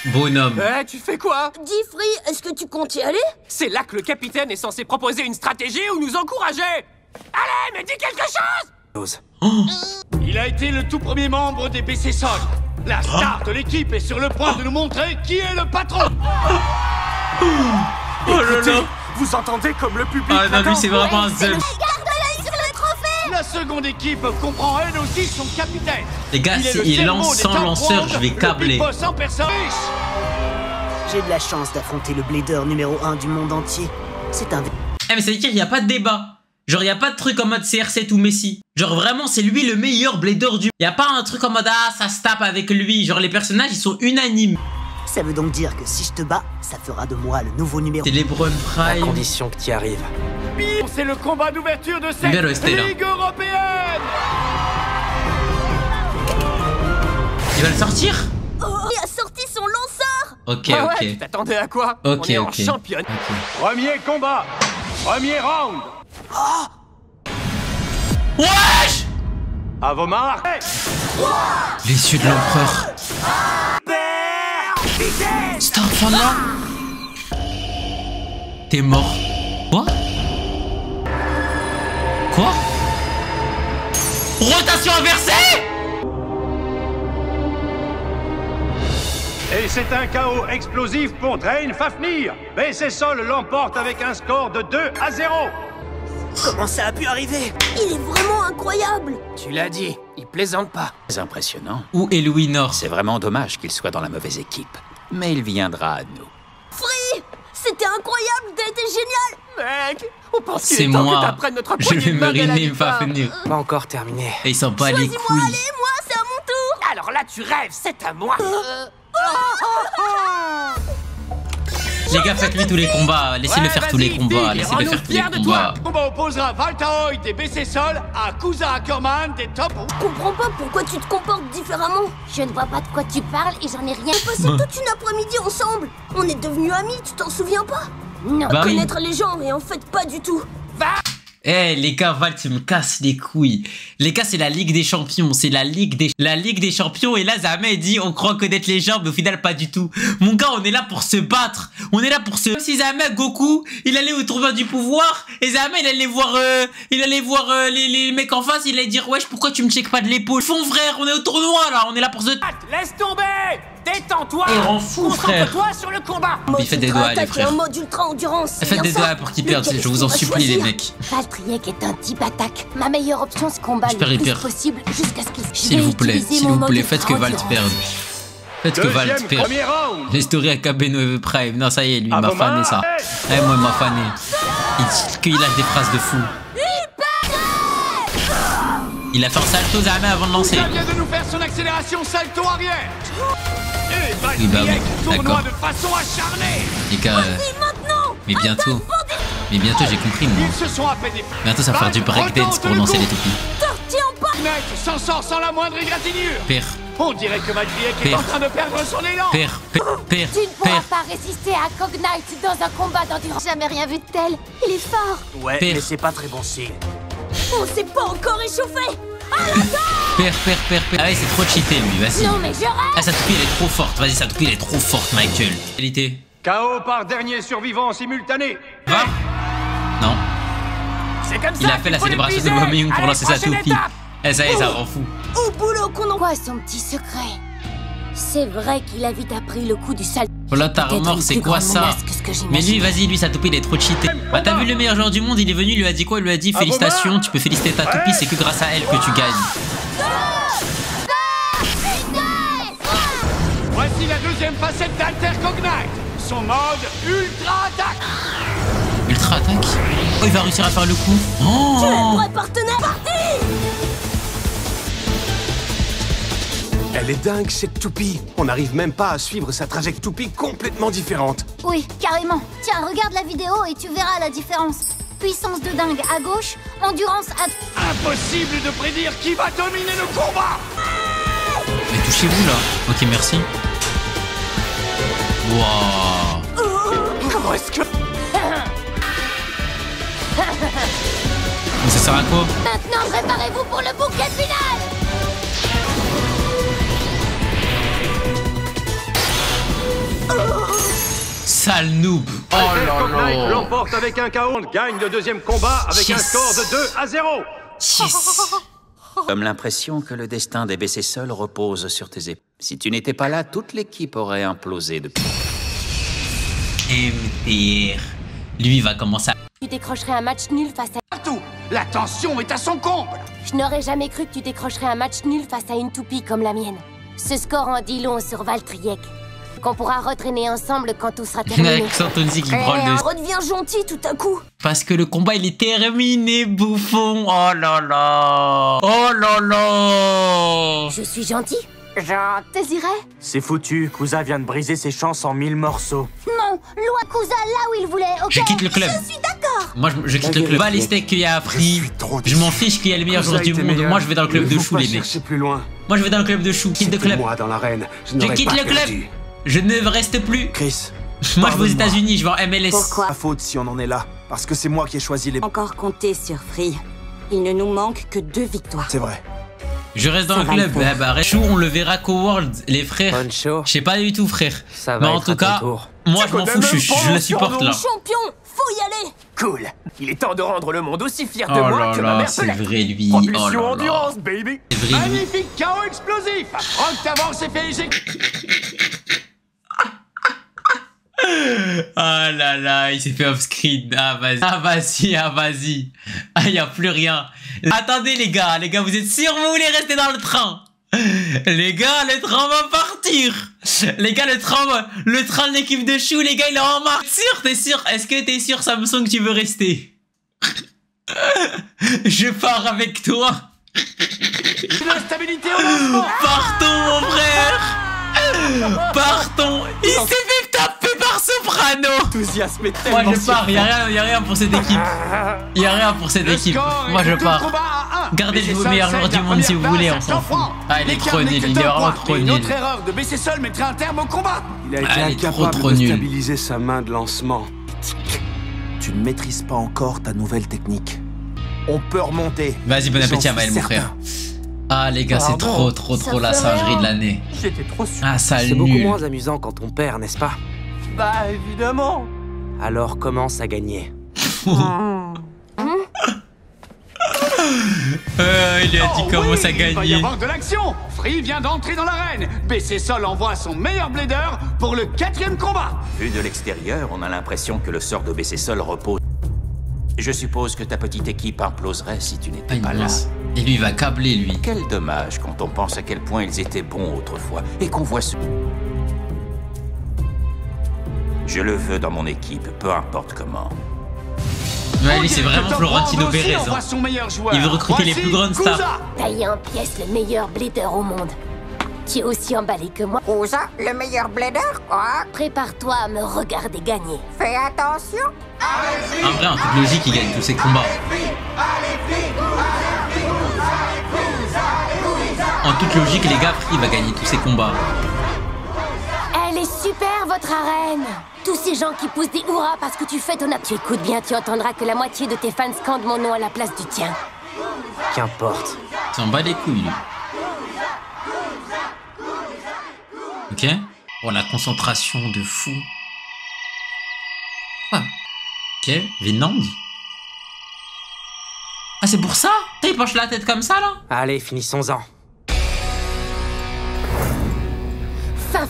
[SPEAKER 1] Bonhomme.
[SPEAKER 3] Eh, tu fais quoi?
[SPEAKER 2] Dis Free, est-ce que tu comptes y aller?
[SPEAKER 3] C'est là que le capitaine est censé proposer une stratégie ou nous encourager. Allez, mais dis quelque chose.
[SPEAKER 10] Il a été le tout premier membre des BC Sol. La star de l'équipe est sur le point de nous montrer qui est le patron.
[SPEAKER 1] Oh là là.
[SPEAKER 9] Vous entendez comme le public
[SPEAKER 1] Ah non, lui, c'est vraiment un
[SPEAKER 2] C'est le
[SPEAKER 1] zeum.
[SPEAKER 2] garde l'œil sur le trophée.
[SPEAKER 10] La seconde équipe comprend elle aussi son capitaine.
[SPEAKER 1] Les gars,
[SPEAKER 10] Il est le
[SPEAKER 1] s'il
[SPEAKER 10] cerveau
[SPEAKER 1] lance
[SPEAKER 10] des
[SPEAKER 1] sans
[SPEAKER 10] top
[SPEAKER 1] lanceur,
[SPEAKER 10] rounds,
[SPEAKER 1] je vais
[SPEAKER 10] le
[SPEAKER 1] câbler.
[SPEAKER 10] big boss en personne.
[SPEAKER 5] J'ai de la chance d'affronter le blader numéro 1 du monde entier. C'est un...
[SPEAKER 1] Eh, mais ça veut dire qu'il n'y a pas de débat. Genre, il n'y a pas de truc en mode CR7 ou Messi. Genre, vraiment, c'est lui le meilleur blader du... Il n'y a pas un truc en mode, ah, ça se tape avec lui. Genre, les personnages, ils sont unanimes.
[SPEAKER 5] Ça veut donc dire que si je te bats, ça fera de moi le nouveau numéro.
[SPEAKER 1] C'est LeBron
[SPEAKER 9] À
[SPEAKER 1] Prime.
[SPEAKER 9] condition que tu y arrives.
[SPEAKER 10] C'est le combat d'ouverture de cette
[SPEAKER 1] Bien resté, là.
[SPEAKER 10] Ligue européenne.
[SPEAKER 1] Il va le sortir?
[SPEAKER 2] Oh, il a sorti son lanceur.
[SPEAKER 1] Ok,
[SPEAKER 3] Ah ouais,
[SPEAKER 1] ok.
[SPEAKER 3] tu t'attendais à quoi?
[SPEAKER 1] Ok,
[SPEAKER 3] On est en
[SPEAKER 1] ok.
[SPEAKER 3] championne.
[SPEAKER 11] Premier combat, premier round.
[SPEAKER 1] Wesh!
[SPEAKER 11] À vos marques.
[SPEAKER 1] Les yeux de l'empereur. Cet enfant-là? T'es mort. Quoi? Quoi? Rotation inversée?
[SPEAKER 11] Et c'est un chaos explosif pour Drain Fafnir. BC Sol l'emporte avec un score de 2-0.
[SPEAKER 5] Comment ça a pu arriver?
[SPEAKER 2] Il est vraiment incroyable.
[SPEAKER 3] Tu l'as dit, il plaisante pas.
[SPEAKER 8] C'est impressionnant.
[SPEAKER 1] Où est Louis Nord?
[SPEAKER 8] C'est vraiment dommage qu'il soit dans la mauvaise équipe. Mais il viendra à nous.
[SPEAKER 2] Free, c'était incroyable, t'as été génial.
[SPEAKER 3] Mec, on pense
[SPEAKER 1] C'est
[SPEAKER 3] qu'il est temps que
[SPEAKER 1] moi.
[SPEAKER 3] t'apprennes notre
[SPEAKER 1] Je
[SPEAKER 3] poignée
[SPEAKER 1] vais
[SPEAKER 3] de
[SPEAKER 1] me
[SPEAKER 3] main dès la
[SPEAKER 1] riner
[SPEAKER 3] victoire.
[SPEAKER 1] Fafnir.
[SPEAKER 9] Pas encore terminé.
[SPEAKER 1] Et il s'en bat les
[SPEAKER 2] Choisis-moi,
[SPEAKER 1] couilles.
[SPEAKER 2] allez, moi, c'est à mon tour.
[SPEAKER 3] Alors là, tu rêves, c'est à moi.
[SPEAKER 1] Les gars, faites-lui tous les combats. Laissez-le
[SPEAKER 10] Ouais,
[SPEAKER 1] faire tous les
[SPEAKER 10] vas-y,
[SPEAKER 1] combats.
[SPEAKER 10] Fig,
[SPEAKER 1] Laissez-le
[SPEAKER 10] rends-nous
[SPEAKER 1] faire tous les
[SPEAKER 10] fiers de
[SPEAKER 1] combats.
[SPEAKER 10] toi. On opposera Valtaoy des BC Sol à Kusa Ackerman des Top.
[SPEAKER 2] Je comprends pas pourquoi tu te comportes différemment.
[SPEAKER 7] Je ne vois pas de quoi tu parles et j'en ai rien.
[SPEAKER 2] On passé toute une après-midi ensemble. On est devenus amis, tu t'en souviens pas?
[SPEAKER 7] Non.
[SPEAKER 1] Bah oui.
[SPEAKER 2] Connaître les gens et en fait pas du tout.
[SPEAKER 1] Eh les gars, Val, tu me casses les couilles. Les gars, c'est la Ligue des Champions. C'est la Ligue des Champions. Et là, Zama dit, on croit connaître les gens, mais au final, pas du tout. Mon gars, on est là pour se battre. On est là pour se... Comme si Zama, Goku, il allait au tournoi du pouvoir. Et Zama, il allait voir, les mecs en face. Il allait dire, wesh, pourquoi tu me checkes pas de l'épaule? Fond, frère, on est au tournoi, là. On est là pour se...
[SPEAKER 3] Laisse tomber. Détends-toi.
[SPEAKER 1] Et rend fou, frère.
[SPEAKER 3] Concentre-toi sur le combat.
[SPEAKER 1] Il fait des doigts, les
[SPEAKER 2] attaque et
[SPEAKER 1] frères.
[SPEAKER 2] un mode ultra endurance.
[SPEAKER 1] Faites des doigts pour qu'ils perdent. Je vous en supplie, les mecs.
[SPEAKER 7] Valtriek est un type attaque. Ma meilleure option, c'est combat
[SPEAKER 1] J'espère
[SPEAKER 7] le
[SPEAKER 1] il
[SPEAKER 7] plus
[SPEAKER 1] perd.
[SPEAKER 7] possible jusqu'à ce qu'il...
[SPEAKER 1] S'il vous plaît, faites que Valt perde. Faites que Valt
[SPEAKER 11] Deuxième
[SPEAKER 1] perde.
[SPEAKER 11] premier round.
[SPEAKER 1] L'histoire à Kabeno Prime. Non, ça y est, lui, il
[SPEAKER 11] À
[SPEAKER 1] m'a
[SPEAKER 11] vos
[SPEAKER 1] fané
[SPEAKER 11] mains.
[SPEAKER 1] ça. Eh, moi, il m'a fané. Il lâche des phrases de fou. Il a fait un salto Zama avant de lancer.
[SPEAKER 10] Il vient de nous faire son accélération salto arrière. Et
[SPEAKER 1] Oui, bah oui,
[SPEAKER 10] tournoie
[SPEAKER 1] d'accord.
[SPEAKER 10] de façon acharnée.
[SPEAKER 1] Les gars, mais bientôt. Mais bientôt, j'ai compris, moi.
[SPEAKER 10] Ils se sont à peine.
[SPEAKER 1] Bientôt, ça va faire du breakdance pour lancer les toupies.
[SPEAKER 10] Knight s'en sort sans la moindre égratignure.
[SPEAKER 1] Père,
[SPEAKER 10] On dirait que Madriek est
[SPEAKER 1] Père.
[SPEAKER 10] en train de perdre son élan.
[SPEAKER 1] père,
[SPEAKER 2] Tu ne pourras pas résister à Cognite dans un combat d'endurance. Jamais rien vu de tel. Il est fort.
[SPEAKER 5] Ouais,
[SPEAKER 1] Père.
[SPEAKER 5] mais c'est pas très bon signe.
[SPEAKER 2] On s'est pas encore échauffé.
[SPEAKER 1] père. Ah ouais, c'est trop cheaté, lui, vas-y.
[SPEAKER 2] Non mais je rêve.
[SPEAKER 1] Ah, sa toupie, elle est trop forte. Vas-y, sa toupie, elle est trop forte, Michael. Qualité.
[SPEAKER 11] KO par dernier survivant simultané.
[SPEAKER 1] Va. Non.
[SPEAKER 3] C'est comme ça.
[SPEAKER 1] Il a fait la célébration de Wamyung pour lancer sa toupie. Eh, ça y est, ça rend fou.
[SPEAKER 2] Au boulot qu'on en... Quoi son petit secret? C'est vrai qu'il a vite appris le coup du sale.
[SPEAKER 1] Oh là, ta
[SPEAKER 2] Peut-être
[SPEAKER 1] remords,
[SPEAKER 2] une
[SPEAKER 1] c'est
[SPEAKER 2] plus
[SPEAKER 1] quoi
[SPEAKER 2] grande
[SPEAKER 1] ça?
[SPEAKER 2] menace que ce que
[SPEAKER 1] Mais lui,
[SPEAKER 2] j'imagine.
[SPEAKER 1] vas-y, lui, sa toupie, il est trop cheaté. Bah, t'as vu le meilleur joueur du monde, il est venu, il lui a dit quoi? Il lui a dit félicitations, tu peux féliciter ta toupie, c'est que grâce à elle que tu gagnes.
[SPEAKER 10] Voici la deuxième facette d'Alter Cognite. Son mode ultra attaque.
[SPEAKER 1] Ultra attaque. Oh, il va réussir à faire le coup.
[SPEAKER 2] Tu es
[SPEAKER 1] Oh!
[SPEAKER 2] vrai partenaire. Parti.
[SPEAKER 4] Elle est dingue, cette toupie. On n'arrive même pas à suivre sa trajectoire toupie complètement différente.
[SPEAKER 12] Oui, carrément. Tiens, regarde la vidéo et tu verras la différence. Puissance de dingue à gauche, endurance à...
[SPEAKER 10] Impossible de prédire qui va dominer le combat.
[SPEAKER 1] Mais touchez-vous là. Ok, merci. Waouh.
[SPEAKER 10] Comment est-ce que...
[SPEAKER 1] Mais ça sert à quoi?
[SPEAKER 2] Maintenant préparez-vous pour le bouquet final.
[SPEAKER 1] Sale noob. Oh
[SPEAKER 11] Alter
[SPEAKER 1] là
[SPEAKER 11] Cognite
[SPEAKER 1] là.
[SPEAKER 11] l'emporte avec un KO. On gagne le deuxième combat avec un
[SPEAKER 1] Yes.
[SPEAKER 11] score de 2-0.
[SPEAKER 1] Yes.
[SPEAKER 8] Comme l'impression que le destin des BC Sol repose sur tes épaules. Si tu n'étais pas là, toute l'équipe aurait implosé depuis.
[SPEAKER 1] MTR. Lui, il va commencer à...
[SPEAKER 2] Tu décrocherais un match nul face à...
[SPEAKER 10] Partout, la tension est à son comble.
[SPEAKER 2] Je n'aurais jamais cru que tu décrocherais un match nul face à une toupie comme la mienne. Ce score en dit long sur Valtriek. Qu'on pourra retraîner ensemble quand tout sera terminé.
[SPEAKER 1] Avec Santonzi qui brûle de...
[SPEAKER 2] Redeviens gentil tout à coup.
[SPEAKER 1] Parce que le combat, il est terminé, bouffon. Oh là là. Oh là là.
[SPEAKER 2] Je suis gentil.
[SPEAKER 12] Genre, Désirais?
[SPEAKER 5] C'est foutu, Kusa vient de briser ses chances en 1000 morceaux.
[SPEAKER 12] Non, loin Kusa là où il voulait, ok?
[SPEAKER 1] Je quitte le club.
[SPEAKER 12] Je suis d'accord.
[SPEAKER 1] Moi, je quitte le club. Pas les steaks qu'il y a à Free. Je m'en fiche qu'il y a le meilleur joueur du monde. Moi, je vais dans le club de chou, les mecs.
[SPEAKER 4] Plus loin.
[SPEAKER 1] Moi, je vais dans le club de chou. Quitte le club.
[SPEAKER 4] Moi dans l'arène.
[SPEAKER 1] Je quitte le club. Je ne reste plus.
[SPEAKER 4] Chris.
[SPEAKER 1] Moi, je vais aux États-Unis. Je vais en MLS.
[SPEAKER 2] Pourquoi?
[SPEAKER 4] Ma faute si on en est là. Parce que c'est moi qui ai choisi les...
[SPEAKER 7] Encore compter sur Free. Il ne nous manque que 2 victoires.
[SPEAKER 4] C'est vrai.
[SPEAKER 1] Je reste dans le club. Ah bah, chou, on le verra qu'au World, les frères.
[SPEAKER 9] Poncho,
[SPEAKER 1] Je sais pas du tout, frère.
[SPEAKER 9] ça
[SPEAKER 1] Mais
[SPEAKER 9] va
[SPEAKER 1] en
[SPEAKER 9] être
[SPEAKER 1] tout
[SPEAKER 9] à ton
[SPEAKER 1] cas,
[SPEAKER 9] tour.
[SPEAKER 1] moi, je m'en fous. Je le supporte là.
[SPEAKER 2] Champion, faut y aller.
[SPEAKER 3] Cool. Il est temps de rendre le monde aussi fier de
[SPEAKER 1] Oh
[SPEAKER 3] moi
[SPEAKER 1] là
[SPEAKER 3] que ma
[SPEAKER 1] là,
[SPEAKER 3] mère
[SPEAKER 1] c'est
[SPEAKER 3] peut l'être.
[SPEAKER 1] vrai, lui.
[SPEAKER 3] Propulsion
[SPEAKER 1] Oh là là.
[SPEAKER 3] endurance, baby.
[SPEAKER 1] C'est vrai, lui.
[SPEAKER 10] Magnifique KO explosif. Franck t'avance et fait éjecter.
[SPEAKER 1] Ah là là, il s'est fait off-screen. Ah vas-y, ah vas-y, ah vas-y. Ah, y a plus rien. Attendez les gars, vous êtes sûrs vous voulez rester dans le train? Les gars, le train va partir. Les gars, le train de l'équipe de chou, les gars, il est en marche. T'es sûr? Est-ce que t'es sûr, Samsung, que tu veux rester? Je pars avec toi.
[SPEAKER 10] La stabilité au lancement.
[SPEAKER 1] Partons, mon frère. Partons. Il s'est fait taper par Soprano.
[SPEAKER 3] Enthousiasme est
[SPEAKER 1] Moi
[SPEAKER 3] tellement
[SPEAKER 1] je pars, y a rien pour cette équipe. Y a rien pour cette
[SPEAKER 10] Le
[SPEAKER 1] équipe.
[SPEAKER 10] score
[SPEAKER 1] Moi
[SPEAKER 10] est
[SPEAKER 1] je
[SPEAKER 10] de 2
[SPEAKER 1] pars.
[SPEAKER 10] combats à 1.
[SPEAKER 1] Gardez le
[SPEAKER 10] BC
[SPEAKER 1] meilleur
[SPEAKER 10] Sol
[SPEAKER 1] joueur du
[SPEAKER 10] cède la
[SPEAKER 1] monde si vous
[SPEAKER 10] première
[SPEAKER 1] voulez,
[SPEAKER 10] place
[SPEAKER 1] on
[SPEAKER 10] à
[SPEAKER 1] s'en
[SPEAKER 10] Jean
[SPEAKER 1] fout.
[SPEAKER 10] Franc.
[SPEAKER 1] Ah, il est
[SPEAKER 10] L'écart
[SPEAKER 1] trop
[SPEAKER 10] n'est
[SPEAKER 1] nul,
[SPEAKER 10] que
[SPEAKER 1] il est
[SPEAKER 10] d'un
[SPEAKER 1] vraiment
[SPEAKER 10] point.
[SPEAKER 1] trop
[SPEAKER 10] Une
[SPEAKER 1] nul.
[SPEAKER 10] autre erreur de BC Sol mettrait un terme au combat.
[SPEAKER 4] Il a été
[SPEAKER 1] Ah, il est trop
[SPEAKER 4] incapable de
[SPEAKER 1] nul.
[SPEAKER 4] stabiliser sa main de lancement. Tu ne maîtrises pas encore ta nouvelle technique. On peut remonter.
[SPEAKER 1] Vas-y, bon appétit à
[SPEAKER 4] J'en
[SPEAKER 1] Maël,
[SPEAKER 4] suis
[SPEAKER 1] mon frère.
[SPEAKER 4] certain.
[SPEAKER 1] Ah les gars, c'est
[SPEAKER 9] Pardon.
[SPEAKER 1] trop la singerie de l'année.
[SPEAKER 3] J'étais trop sûr.
[SPEAKER 1] Ah, sale
[SPEAKER 9] C'est beaucoup
[SPEAKER 1] nul.
[SPEAKER 9] moins amusant quand on perd, n'est-ce pas?
[SPEAKER 3] Bah évidemment.
[SPEAKER 9] Alors commence à gagner.
[SPEAKER 1] Il lui a dit
[SPEAKER 10] Oh
[SPEAKER 1] comment
[SPEAKER 10] oui,
[SPEAKER 1] ça
[SPEAKER 10] il va y
[SPEAKER 1] gagner.
[SPEAKER 10] avoir de l'action. Free vient d'entrer dans l'arène. BC Sol envoie son meilleur blader pour le 4e combat.
[SPEAKER 8] Vu de l'extérieur, on a l'impression que le sort de BC Sol repose. Je suppose que ta petite équipe imploserait si tu
[SPEAKER 1] Ah,
[SPEAKER 8] n'étais
[SPEAKER 1] une
[SPEAKER 8] pas là.
[SPEAKER 1] mince. Et lui, il va câbler, lui.
[SPEAKER 8] Quel dommage quand on pense à quel point ils étaient bons autrefois et qu'on voit ce... Je le veux dans mon équipe, peu importe comment.
[SPEAKER 1] Ouais, lui, c'est vraiment Florentino Pérez. Hein. Il veut recruter les plus grandes stars.
[SPEAKER 2] Taillé en pièces le meilleur blader au monde. Tu es aussi emballé que moi.
[SPEAKER 13] Kuza, le meilleur blader, quoi?
[SPEAKER 2] Prépare-toi à me regarder gagner.
[SPEAKER 13] Fais attention.
[SPEAKER 1] En vrai, en toute logique, il gagne tous ses combats. En toute logique, les gars, il va gagner tous ses combats.
[SPEAKER 2] Elle est super, votre arène. Tous ces gens qui poussent des hurrahs parce que tu fais ton Tu écoutes bien, tu entendras que la moitié de tes fans scandent mon nom à la place du tien.
[SPEAKER 9] Qu'importe.
[SPEAKER 1] Il s'en bat les couilles, lui. Ok. Oh, la concentration de fou. Ah. Ok, Vinland. Ah, c'est pour ça? Il penche la tête comme ça, là?
[SPEAKER 9] Allez, finissons-en.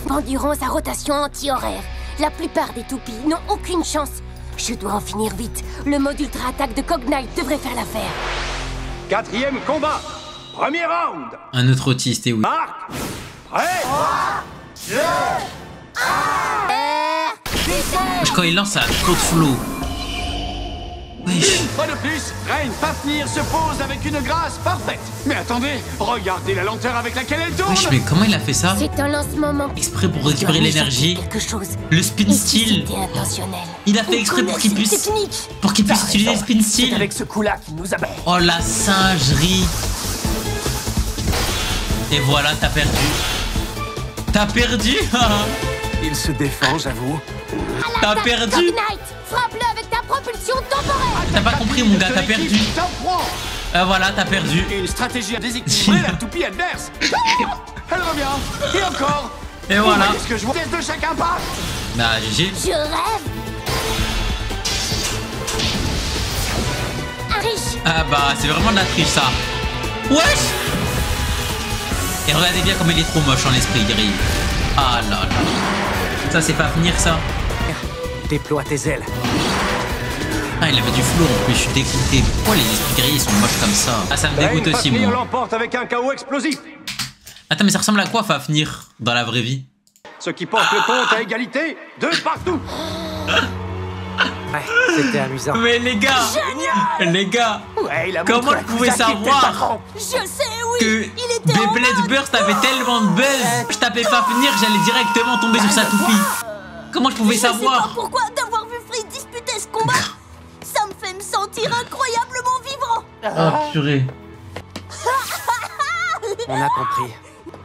[SPEAKER 2] Fin durant sa rotation anti-horaire, la plupart des toupies n'ont aucune chance. Je dois en finir vite. Le mode ultra-attaque de Cognite devrait faire l'affaire.
[SPEAKER 11] 4e combat. Premier round.
[SPEAKER 1] Un autre autiste, et oui.
[SPEAKER 11] Marc. Prêt. 3, 2, 1.
[SPEAKER 1] Quand il lance, ça a trop de flow.
[SPEAKER 10] Une fois de plus, Rain Fafnir se pose avec une grâce parfaite. Mais attendez, regardez la lenteur avec laquelle elle tourne.
[SPEAKER 1] Wesh, mais comment il a fait ça?
[SPEAKER 2] C'est un lancement
[SPEAKER 1] exprès pour récupérer l'énergie. Le spin steel. Il a fait exprès pour qu'il puisse utiliser le spin steel.
[SPEAKER 3] Avec ce coup-là qu'il nous a...
[SPEAKER 1] Oh la singerie. Et voilà, t'as perdu. T'as perdu.
[SPEAKER 4] Il se défend, j'avoue.
[SPEAKER 1] T'as perdu.
[SPEAKER 2] Cognite, frappe-le avec ta propulsion temporaire.
[SPEAKER 1] T'as pas compris, mon gars, t'as perdu. Voilà, t'as perdu.
[SPEAKER 10] Une stratégie à déséquilibrer la toupie adverse. Elle revient. Et encore.
[SPEAKER 1] Et voilà.
[SPEAKER 10] Est-ce que je vois de chacun pas?
[SPEAKER 1] Bah, GG.
[SPEAKER 2] Je rêve. Un riche.
[SPEAKER 1] Ah bah, c'est vraiment de la triche, ça. Wesh. Et regardez bien comme il est trop moche en esprit gris. Ah là là. Ça, c'est pas venir, ça.
[SPEAKER 9] Déploie tes ailes.
[SPEAKER 1] Ah, il avait du flow en plus, je suis dégoûté. Pourquoi les esprits gris sont moches comme ça? Ah, ça me dégoûte aussi, moi.
[SPEAKER 11] L'emporte avec un KO explosif.
[SPEAKER 1] Attends, mais ça ressemble à quoi, Fafnir, dans la vraie vie?
[SPEAKER 11] Ce qui porte le compte à égalité de partout.
[SPEAKER 9] Ouais, c'était amusant.
[SPEAKER 1] Mais les gars, les gars, comment vous pouvez savoir
[SPEAKER 2] Je sais, oui.
[SPEAKER 1] que Beyblade Burst avait tellement de buzz? Je tapais Fafnir, j'allais directement tomber sur sa toupie. Comment je pouvais savoir?
[SPEAKER 12] Je sais pas pourquoi d'avoir vu Free disputer ce combat. Ça me fait me sentir incroyablement vivant.
[SPEAKER 1] Oh purée.
[SPEAKER 9] On a compris.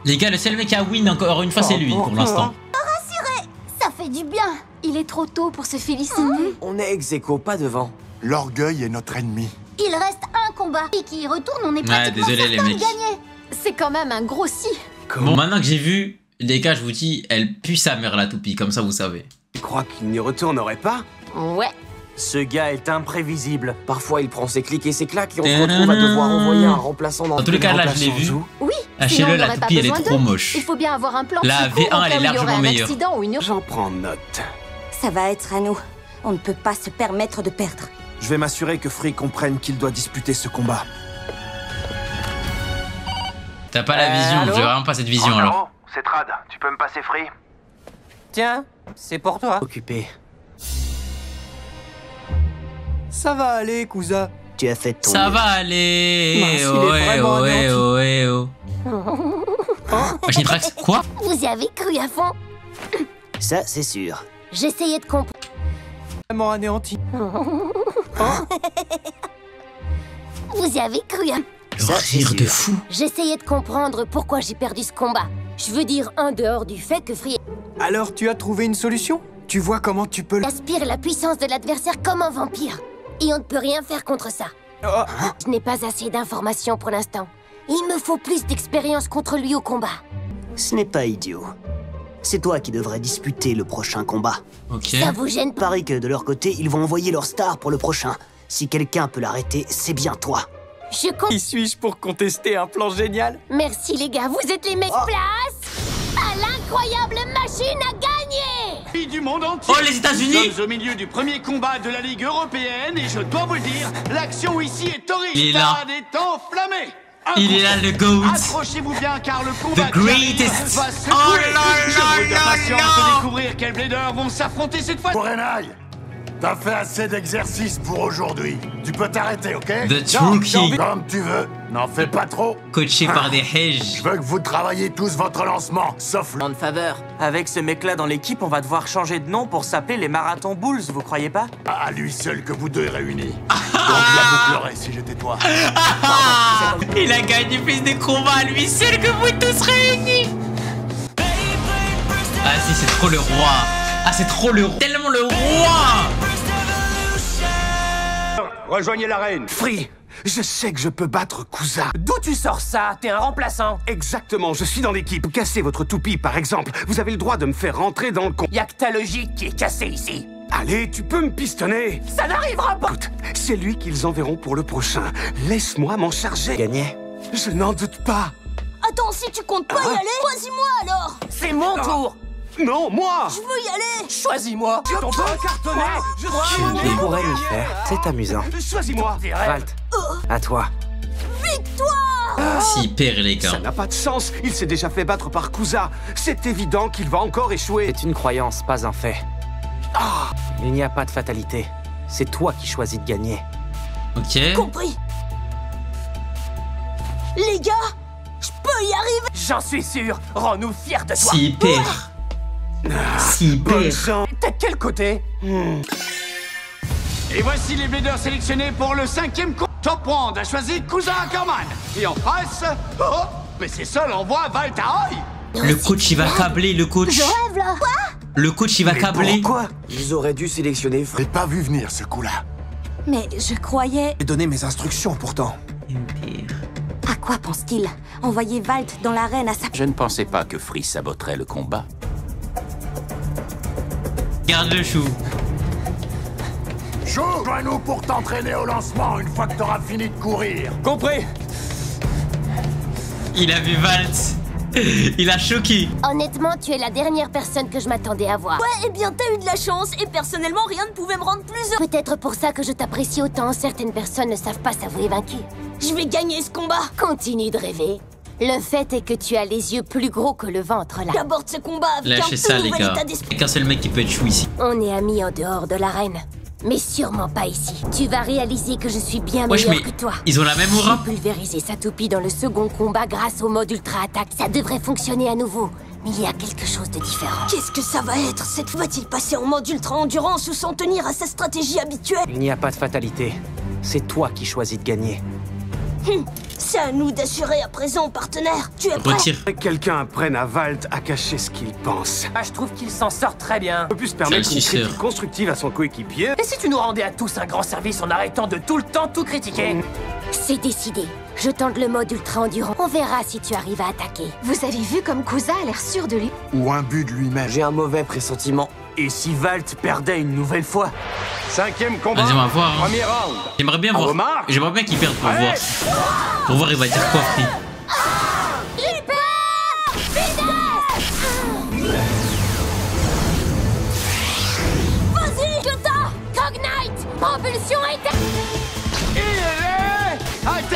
[SPEAKER 1] Les gars, le seul mec à win encore une fois, c'est lui pour l'instant.
[SPEAKER 12] Rassuré, ça fait du bien. Il est trop tôt pour se féliciter.
[SPEAKER 9] On est ex-aequo, pas devant.
[SPEAKER 6] L'orgueil est notre ennemi.
[SPEAKER 12] Il reste un combat. Et qui y retourne, on est pratiquement
[SPEAKER 1] désolé, les
[SPEAKER 12] certain de
[SPEAKER 1] mecs.
[SPEAKER 12] gagner. C'est quand même un gros si.
[SPEAKER 1] Bon, maintenant que j'ai vu, les gars, je vous dis, elle pue sa mère la toupie, comme ça vous savez.
[SPEAKER 9] Tu crois qu'il n'y retournerait pas?
[SPEAKER 2] Ouais.
[SPEAKER 9] Ce gars est imprévisible. Parfois, il prend ses clics et ses claques et on se retrouve à devoir envoyer un remplaçant dans
[SPEAKER 1] tous les cas, là, je l'ai vu.
[SPEAKER 12] Oui.
[SPEAKER 1] Hachez-le, la toupie, elle est trop moche.
[SPEAKER 12] Il faut bien avoir un plan.
[SPEAKER 1] La V1, elle est largement meilleure.
[SPEAKER 9] J'en prends note.
[SPEAKER 7] Ça va être à nous. On ne peut pas se permettre de perdre.
[SPEAKER 4] Je vais m'assurer que Free comprenne qu'il doit disputer ce combat.
[SPEAKER 1] T'as pas la vision, j'ai vraiment pas cette vision alors.
[SPEAKER 4] C'est Trad, tu peux me passer Free?
[SPEAKER 9] Tiens, c'est pour toi. Occupé. Ça va aller, Kuza.
[SPEAKER 5] Tu as fait ton...
[SPEAKER 1] Ça va aller.
[SPEAKER 9] Mince, il est
[SPEAKER 1] Ouais,
[SPEAKER 9] vraiment
[SPEAKER 1] ouais, ouais, oh. Machine Trax, quoi?
[SPEAKER 2] Vous y avez cru à fond.
[SPEAKER 5] Ça, c'est sûr.
[SPEAKER 2] J'essayais de comprendre.
[SPEAKER 9] Vraiment anéanti.
[SPEAKER 2] Vous y avez cru à...
[SPEAKER 1] Le rire de fou.
[SPEAKER 2] J'essayais de comprendre pourquoi j'ai perdu ce combat. Je veux dire, en dehors du fait que Free
[SPEAKER 9] Alors, tu as trouvé une solution? Tu vois comment tu peux...
[SPEAKER 2] aspire la puissance de l'adversaire comme un vampire. Et on ne peut rien faire contre ça. Je n'ai pas assez d'informations pour l'instant. Il me faut plus d'expérience contre lui au combat.
[SPEAKER 5] Ce n'est pas idiot. C'est toi qui devrais disputer le prochain combat.
[SPEAKER 1] Ok.
[SPEAKER 2] Ça vous gêne pas?
[SPEAKER 5] Parie que de leur côté, ils vont envoyer leur star pour le prochain. Si quelqu'un peut l'arrêter, c'est bien toi.
[SPEAKER 2] Je compte.
[SPEAKER 9] Qui suis-je pour contester un plan génial?
[SPEAKER 2] Merci les gars, vous êtes les mecs. Place à l'incroyable machine à gagner.
[SPEAKER 10] Du monde entier.
[SPEAKER 1] Oh, les États-Unis!
[SPEAKER 10] Nous sommes au milieu du premier combat de la Ligue européenne et je dois vous le dire, l'action ici est horrible.
[SPEAKER 1] Il est là.
[SPEAKER 10] Stade est enflammé.
[SPEAKER 1] Il est là, le GOAT.
[SPEAKER 10] Accrochez-vous bien car le combat
[SPEAKER 1] The greatest.
[SPEAKER 10] va se
[SPEAKER 1] Oh
[SPEAKER 10] jouer.
[SPEAKER 1] là
[SPEAKER 10] Je
[SPEAKER 1] là
[SPEAKER 10] brûle
[SPEAKER 1] là
[SPEAKER 10] d'impatience
[SPEAKER 1] là.
[SPEAKER 10] de découvrir quels bladers vont s'affronter cette fois.
[SPEAKER 6] Borenai, T'as fait assez d'exercices pour aujourd'hui. Tu peux t'arrêter, ok?
[SPEAKER 1] The Rookie.
[SPEAKER 6] Comme tu veux. N'en fais pas trop.
[SPEAKER 1] Coaché par des Hedge.
[SPEAKER 6] Je veux que vous travailliez tous votre lancement, sauf le...
[SPEAKER 9] En faveur. Avec ce mec-là dans l'équipe, on va devoir changer de nom pour s'appeler les Marathon Bulls, vous croyez pas?
[SPEAKER 6] À lui seul que vous deux réunis. Donc la bouclerais si j'étais toi.
[SPEAKER 1] Il a gagné plus de combats à lui seul que vous tous réunis. Ah si, c'est trop le roi. Ah, c'est trop le roi. Tellement le roi.
[SPEAKER 11] Rejoignez l'arène.
[SPEAKER 10] Free, je sais que je peux battre Kusa.
[SPEAKER 3] D'où tu sors ça? T'es un remplaçant.
[SPEAKER 10] Exactement, je suis dans l'équipe. Cassez votre toupie, par exemple. Vous avez le droit de me faire rentrer dans le con...
[SPEAKER 3] Y'a que ta logique qui est cassée ici.
[SPEAKER 10] Allez, tu peux me pistonner.
[SPEAKER 3] Ça n'arrivera pas.
[SPEAKER 10] Écoute, c'est lui qu'ils enverront pour le prochain. Laisse-moi m'en charger.
[SPEAKER 9] Gagné.
[SPEAKER 10] Je n'en doute pas.
[SPEAKER 12] Attends, si tu comptes pas y aller, choisis-moi alors.
[SPEAKER 3] C'est mon tour.
[SPEAKER 10] Non, moi.
[SPEAKER 12] Je veux y aller.
[SPEAKER 3] Choisis-moi.
[SPEAKER 10] Ton peu cartonné. Je
[SPEAKER 9] Tu pourrais le faire, c'est amusant.
[SPEAKER 10] Choisis-moi.
[SPEAKER 9] Valt, à toi.
[SPEAKER 12] Victoire.
[SPEAKER 1] S'il perd, les gars.
[SPEAKER 10] Ça n'a pas de sens. Il s'est déjà fait battre par Kusa. C'est évident qu'il va encore échouer.
[SPEAKER 9] C'est une croyance, pas un fait. Il n'y a pas de fatalité. C'est toi qui choisis de gagner.
[SPEAKER 1] Ok.
[SPEAKER 12] Compris. Les gars, je peux y arriver.
[SPEAKER 3] J'en suis sûr. Rends-nous fiers de toi.
[SPEAKER 1] S'il perd. S'il perd.
[SPEAKER 3] T'as quel côté?
[SPEAKER 10] Et voici les Bladers sélectionnés pour le 5e cours. Top Wand a choisi Kusa Ackerman. Et en face... Oh, mais c'est ça l'envoi Valt Ahoy.
[SPEAKER 1] Le coach, il va câbler, le coach.
[SPEAKER 12] Je rêve là. Quoi?
[SPEAKER 1] Le coach, il va câbler.
[SPEAKER 9] Pourquoi? Ils auraient dû sélectionner
[SPEAKER 6] J'ai pas vu venir ce coup-là.
[SPEAKER 12] Mais je croyais...
[SPEAKER 9] J'ai donné mes instructions pourtant.
[SPEAKER 7] À quoi pense-t-il? Envoyer Valt dans l'arène à sa...
[SPEAKER 8] Je ne pensais pas que Free saboterait le combat.
[SPEAKER 1] Garde le chou.
[SPEAKER 6] Chou, joins-nous pour t'entraîner au lancement une fois que t'auras fini de courir.
[SPEAKER 3] Compris.
[SPEAKER 1] Il a vu Valt. Il a choqué.
[SPEAKER 2] Honnêtement, tu es la dernière personne que je m'attendais à voir.
[SPEAKER 12] Ouais, eh bien t'as eu de la chance et personnellement rien ne pouvait me rendre plus heureux.
[SPEAKER 2] Peut-être pour ça que je t'apprécie autant. Certaines personnes ne savent pas s'avouer vaincues.
[SPEAKER 12] Je vais gagner ce combat.
[SPEAKER 2] Continue de rêver. Le fait est que tu as les yeux plus gros que le ventre là.
[SPEAKER 12] J'aborde ce combat avec
[SPEAKER 1] Lâchez
[SPEAKER 12] un
[SPEAKER 1] ça,
[SPEAKER 12] tout
[SPEAKER 1] les
[SPEAKER 12] nouvel
[SPEAKER 1] gars.
[SPEAKER 12] état d'esprit.
[SPEAKER 1] Il n'y a qu'un seul mec qui peut être chou ici.
[SPEAKER 2] On est amis en dehors de l'arène. Mais sûrement pas ici. Tu vas réaliser que je suis bien
[SPEAKER 1] Wesh,
[SPEAKER 2] meilleur
[SPEAKER 1] mais
[SPEAKER 2] que toi.
[SPEAKER 1] ils ont la même aura.
[SPEAKER 2] J'ai pulvérisé sa toupie dans le second combat grâce au mode ultra attaque. Ça devrait fonctionner à nouveau. Mais il y a quelque chose de différent.
[SPEAKER 12] Qu'est-ce que ça va être? Cette fois, va-t-il passer en mode ultra endurance ou s'en tenir à sa stratégie habituelle?
[SPEAKER 9] Il n'y a pas de fatalité. C'est toi qui choisis de gagner.
[SPEAKER 12] C'est à nous d'assurer à présent, partenaire. Tu es prêt?
[SPEAKER 1] Retire.
[SPEAKER 10] Que quelqu'un apprenne à Valt à cacher ce qu'il pense.
[SPEAKER 3] Ah, je trouve qu'il s'en sort très bien.
[SPEAKER 10] On peut plus se permettre
[SPEAKER 1] C'est
[SPEAKER 10] une
[SPEAKER 1] le suceur.
[SPEAKER 10] critique constructive à son coéquipier.
[SPEAKER 3] Et si tu nous rendais à tous un grand service en arrêtant de tout le temps tout critiquer?
[SPEAKER 2] C'est décidé. Je tente le mode ultra endurant. On verra si tu arrives à attaquer.
[SPEAKER 14] Vous avez vu comme Kusa a l'air sûr de lui?
[SPEAKER 6] Ou un but de lui-même.
[SPEAKER 9] J'ai un mauvais pressentiment.
[SPEAKER 10] Et si Valt perdait une nouvelle fois?
[SPEAKER 11] 5e combat.
[SPEAKER 1] Vas-y, on va voir. Hein.
[SPEAKER 11] Premier round.
[SPEAKER 1] J'aimerais bien voir.
[SPEAKER 11] remarque.
[SPEAKER 1] J'aimerais bien qu'il perde pour voir. Pour voir, il va dire quoi, Free.
[SPEAKER 2] Vas-y, Jota! Cognite! Propulsion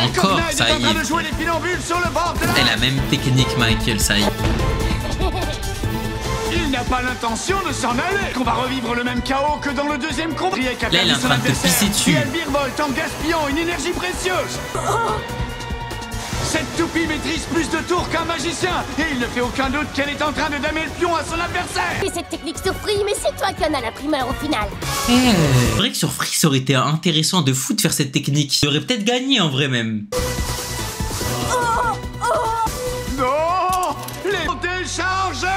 [SPEAKER 1] Encore, ça y est.
[SPEAKER 10] de jouer les filambules sur le bord de la...
[SPEAKER 1] Elle a la même technique, Michael, ça y est.
[SPEAKER 10] Il n'a pas l'intention de s'en aller. Qu'on va revivre le même chaos que dans le 2e combat.
[SPEAKER 1] Là, elle est en train de te pisser dessus.
[SPEAKER 10] Et elle virevolte en gaspillant une énergie précieuse. Cette toupie maîtrise plus de tours qu'un magicien. Et il ne fait aucun doute qu'elle est en train de damer le pion à son adversaire.
[SPEAKER 2] Et cette technique sur Free, mais c'est toi qui en as la primeur au final.
[SPEAKER 1] C'est vrai que sur Free, ça aurait été intéressant de fou de faire cette technique. Il aurait peut-être gagné en vrai même.
[SPEAKER 10] Non, les ont déchargés.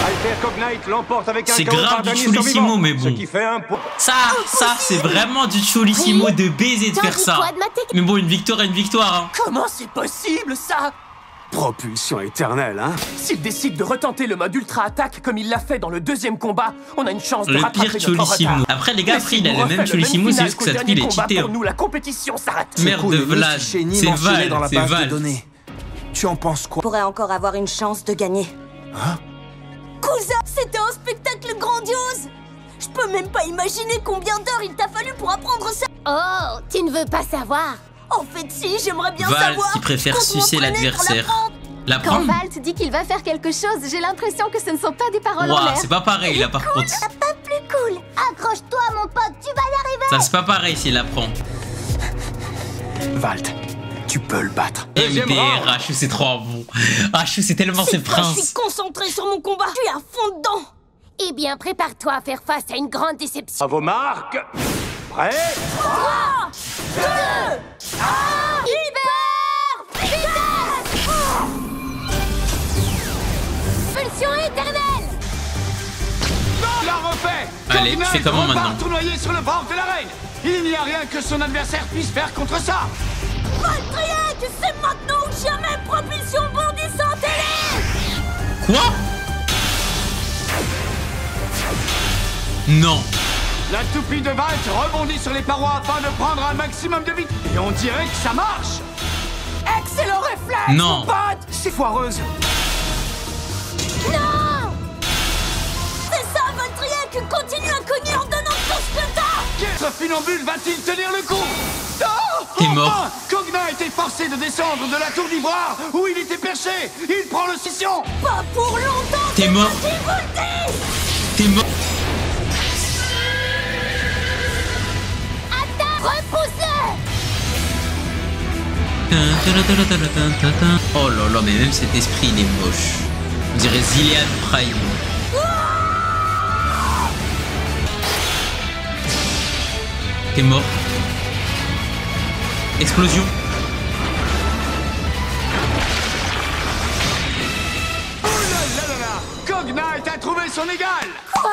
[SPEAKER 11] Alter Cognite l'emporte avec un
[SPEAKER 1] C'est
[SPEAKER 11] KO
[SPEAKER 1] grave
[SPEAKER 11] par
[SPEAKER 1] du
[SPEAKER 11] dernier
[SPEAKER 1] Cholissimo,
[SPEAKER 11] survivant,
[SPEAKER 1] mais bon.
[SPEAKER 11] ce qui fait un point.
[SPEAKER 1] Ça, c'est vraiment du Cholissimo de baiser de faire ça. Mais bon, une victoire est une victoire. Hein.
[SPEAKER 3] Comment c'est possible, ça?
[SPEAKER 10] Propulsion éternelle, hein.
[SPEAKER 3] S'il décide de retenter le mode ultra attaque comme il l'a fait dans le 2e combat, on a une chance de
[SPEAKER 1] Le
[SPEAKER 3] rattraper
[SPEAKER 1] pire
[SPEAKER 3] notre
[SPEAKER 1] Cholissimo.
[SPEAKER 3] retard.
[SPEAKER 1] Après, les gars,
[SPEAKER 3] Mais
[SPEAKER 1] Free,
[SPEAKER 3] s'il
[SPEAKER 1] il a
[SPEAKER 3] nous
[SPEAKER 1] le
[SPEAKER 3] refait
[SPEAKER 1] même Cholissimo,
[SPEAKER 3] final
[SPEAKER 1] c'est juste que
[SPEAKER 3] qu'au
[SPEAKER 1] ça
[SPEAKER 3] dernier
[SPEAKER 1] il est
[SPEAKER 3] combat,
[SPEAKER 1] cheaté.
[SPEAKER 3] Pour nous, la compétition s'arrête.
[SPEAKER 1] Merde, Vlad. C'est Val. C'est Val.
[SPEAKER 9] Tu en penses quoi?
[SPEAKER 7] Pourrait encore avoir une chance de gagner.
[SPEAKER 12] Kusa, c'était un spectacle grandiose. Je peux même pas imaginer combien d'heures il t'a fallu pour apprendre ça.
[SPEAKER 2] Oh, tu ne veux pas savoir?
[SPEAKER 12] En fait, si, j'aimerais bien
[SPEAKER 1] Val
[SPEAKER 12] savoir.
[SPEAKER 1] qui préfère
[SPEAKER 12] Compte
[SPEAKER 1] sucer
[SPEAKER 12] m'entraîner pour
[SPEAKER 1] l'adversaire. La
[SPEAKER 14] Quand
[SPEAKER 1] prendre?
[SPEAKER 14] Valt dit qu'il va faire quelque chose, j'ai l'impression que ce ne sont pas des paroles en
[SPEAKER 1] Ouah,
[SPEAKER 14] l'air.
[SPEAKER 1] c'est pas pareil là par contre.
[SPEAKER 12] Pas plus
[SPEAKER 2] cool. Accroche-toi, mon pote, tu vas y arriver.
[SPEAKER 1] Ça, c'est pas pareil s'il la prend.
[SPEAKER 4] Valt, tu peux le battre.
[SPEAKER 1] MDR, Hachu, c'est trop bon. Hachu, c'est tellement ce
[SPEAKER 12] Je
[SPEAKER 1] prince.
[SPEAKER 12] suis concentré sur mon combat. Je suis à fond dedans.
[SPEAKER 2] Eh bien, prépare-toi à faire face à une grande déception.
[SPEAKER 11] À vos marques. Prêt?
[SPEAKER 12] 3, 2, 1,
[SPEAKER 2] Hyper vitesse. Pulsion éternelle.
[SPEAKER 10] La refait.
[SPEAKER 1] Allez, tu fais comment maintenant?
[SPEAKER 10] Tournoyer sur le bord de l'arène. Il n'y a rien que son adversaire puisse faire contre ça.
[SPEAKER 12] Valtryek, c'est maintenant ou jamais. Propulsion bondissante télé.
[SPEAKER 1] Quoi? Non.
[SPEAKER 10] La toupie de Valt rebondit sur les parois afin de prendre un maximum de vitesse. Et on dirait que ça marche.
[SPEAKER 12] Excellent réflexe,
[SPEAKER 1] Non.
[SPEAKER 12] mon pote.
[SPEAKER 4] C'est foireuse.
[SPEAKER 12] Non. C'est ça, Valtryek. Continue à cogner en donnant tout ce que t'as.
[SPEAKER 10] Ce funambule va-t-il tenir le coup? Oh,
[SPEAKER 1] T'es mort.
[SPEAKER 10] Kogna a été forcé de descendre de la tour d'ivoire où il était perché. Il prend le scission.
[SPEAKER 12] Pas pour longtemps.
[SPEAKER 1] T'es mort.
[SPEAKER 12] Qui vous le dit?
[SPEAKER 1] T'es mort. Oh là là, mais même cet esprit il est moche. On dirait Zilean Prime. T'es mort. Explosion.
[SPEAKER 10] Oh là là là là. Kogna a trouvé son égal.
[SPEAKER 12] Quoi?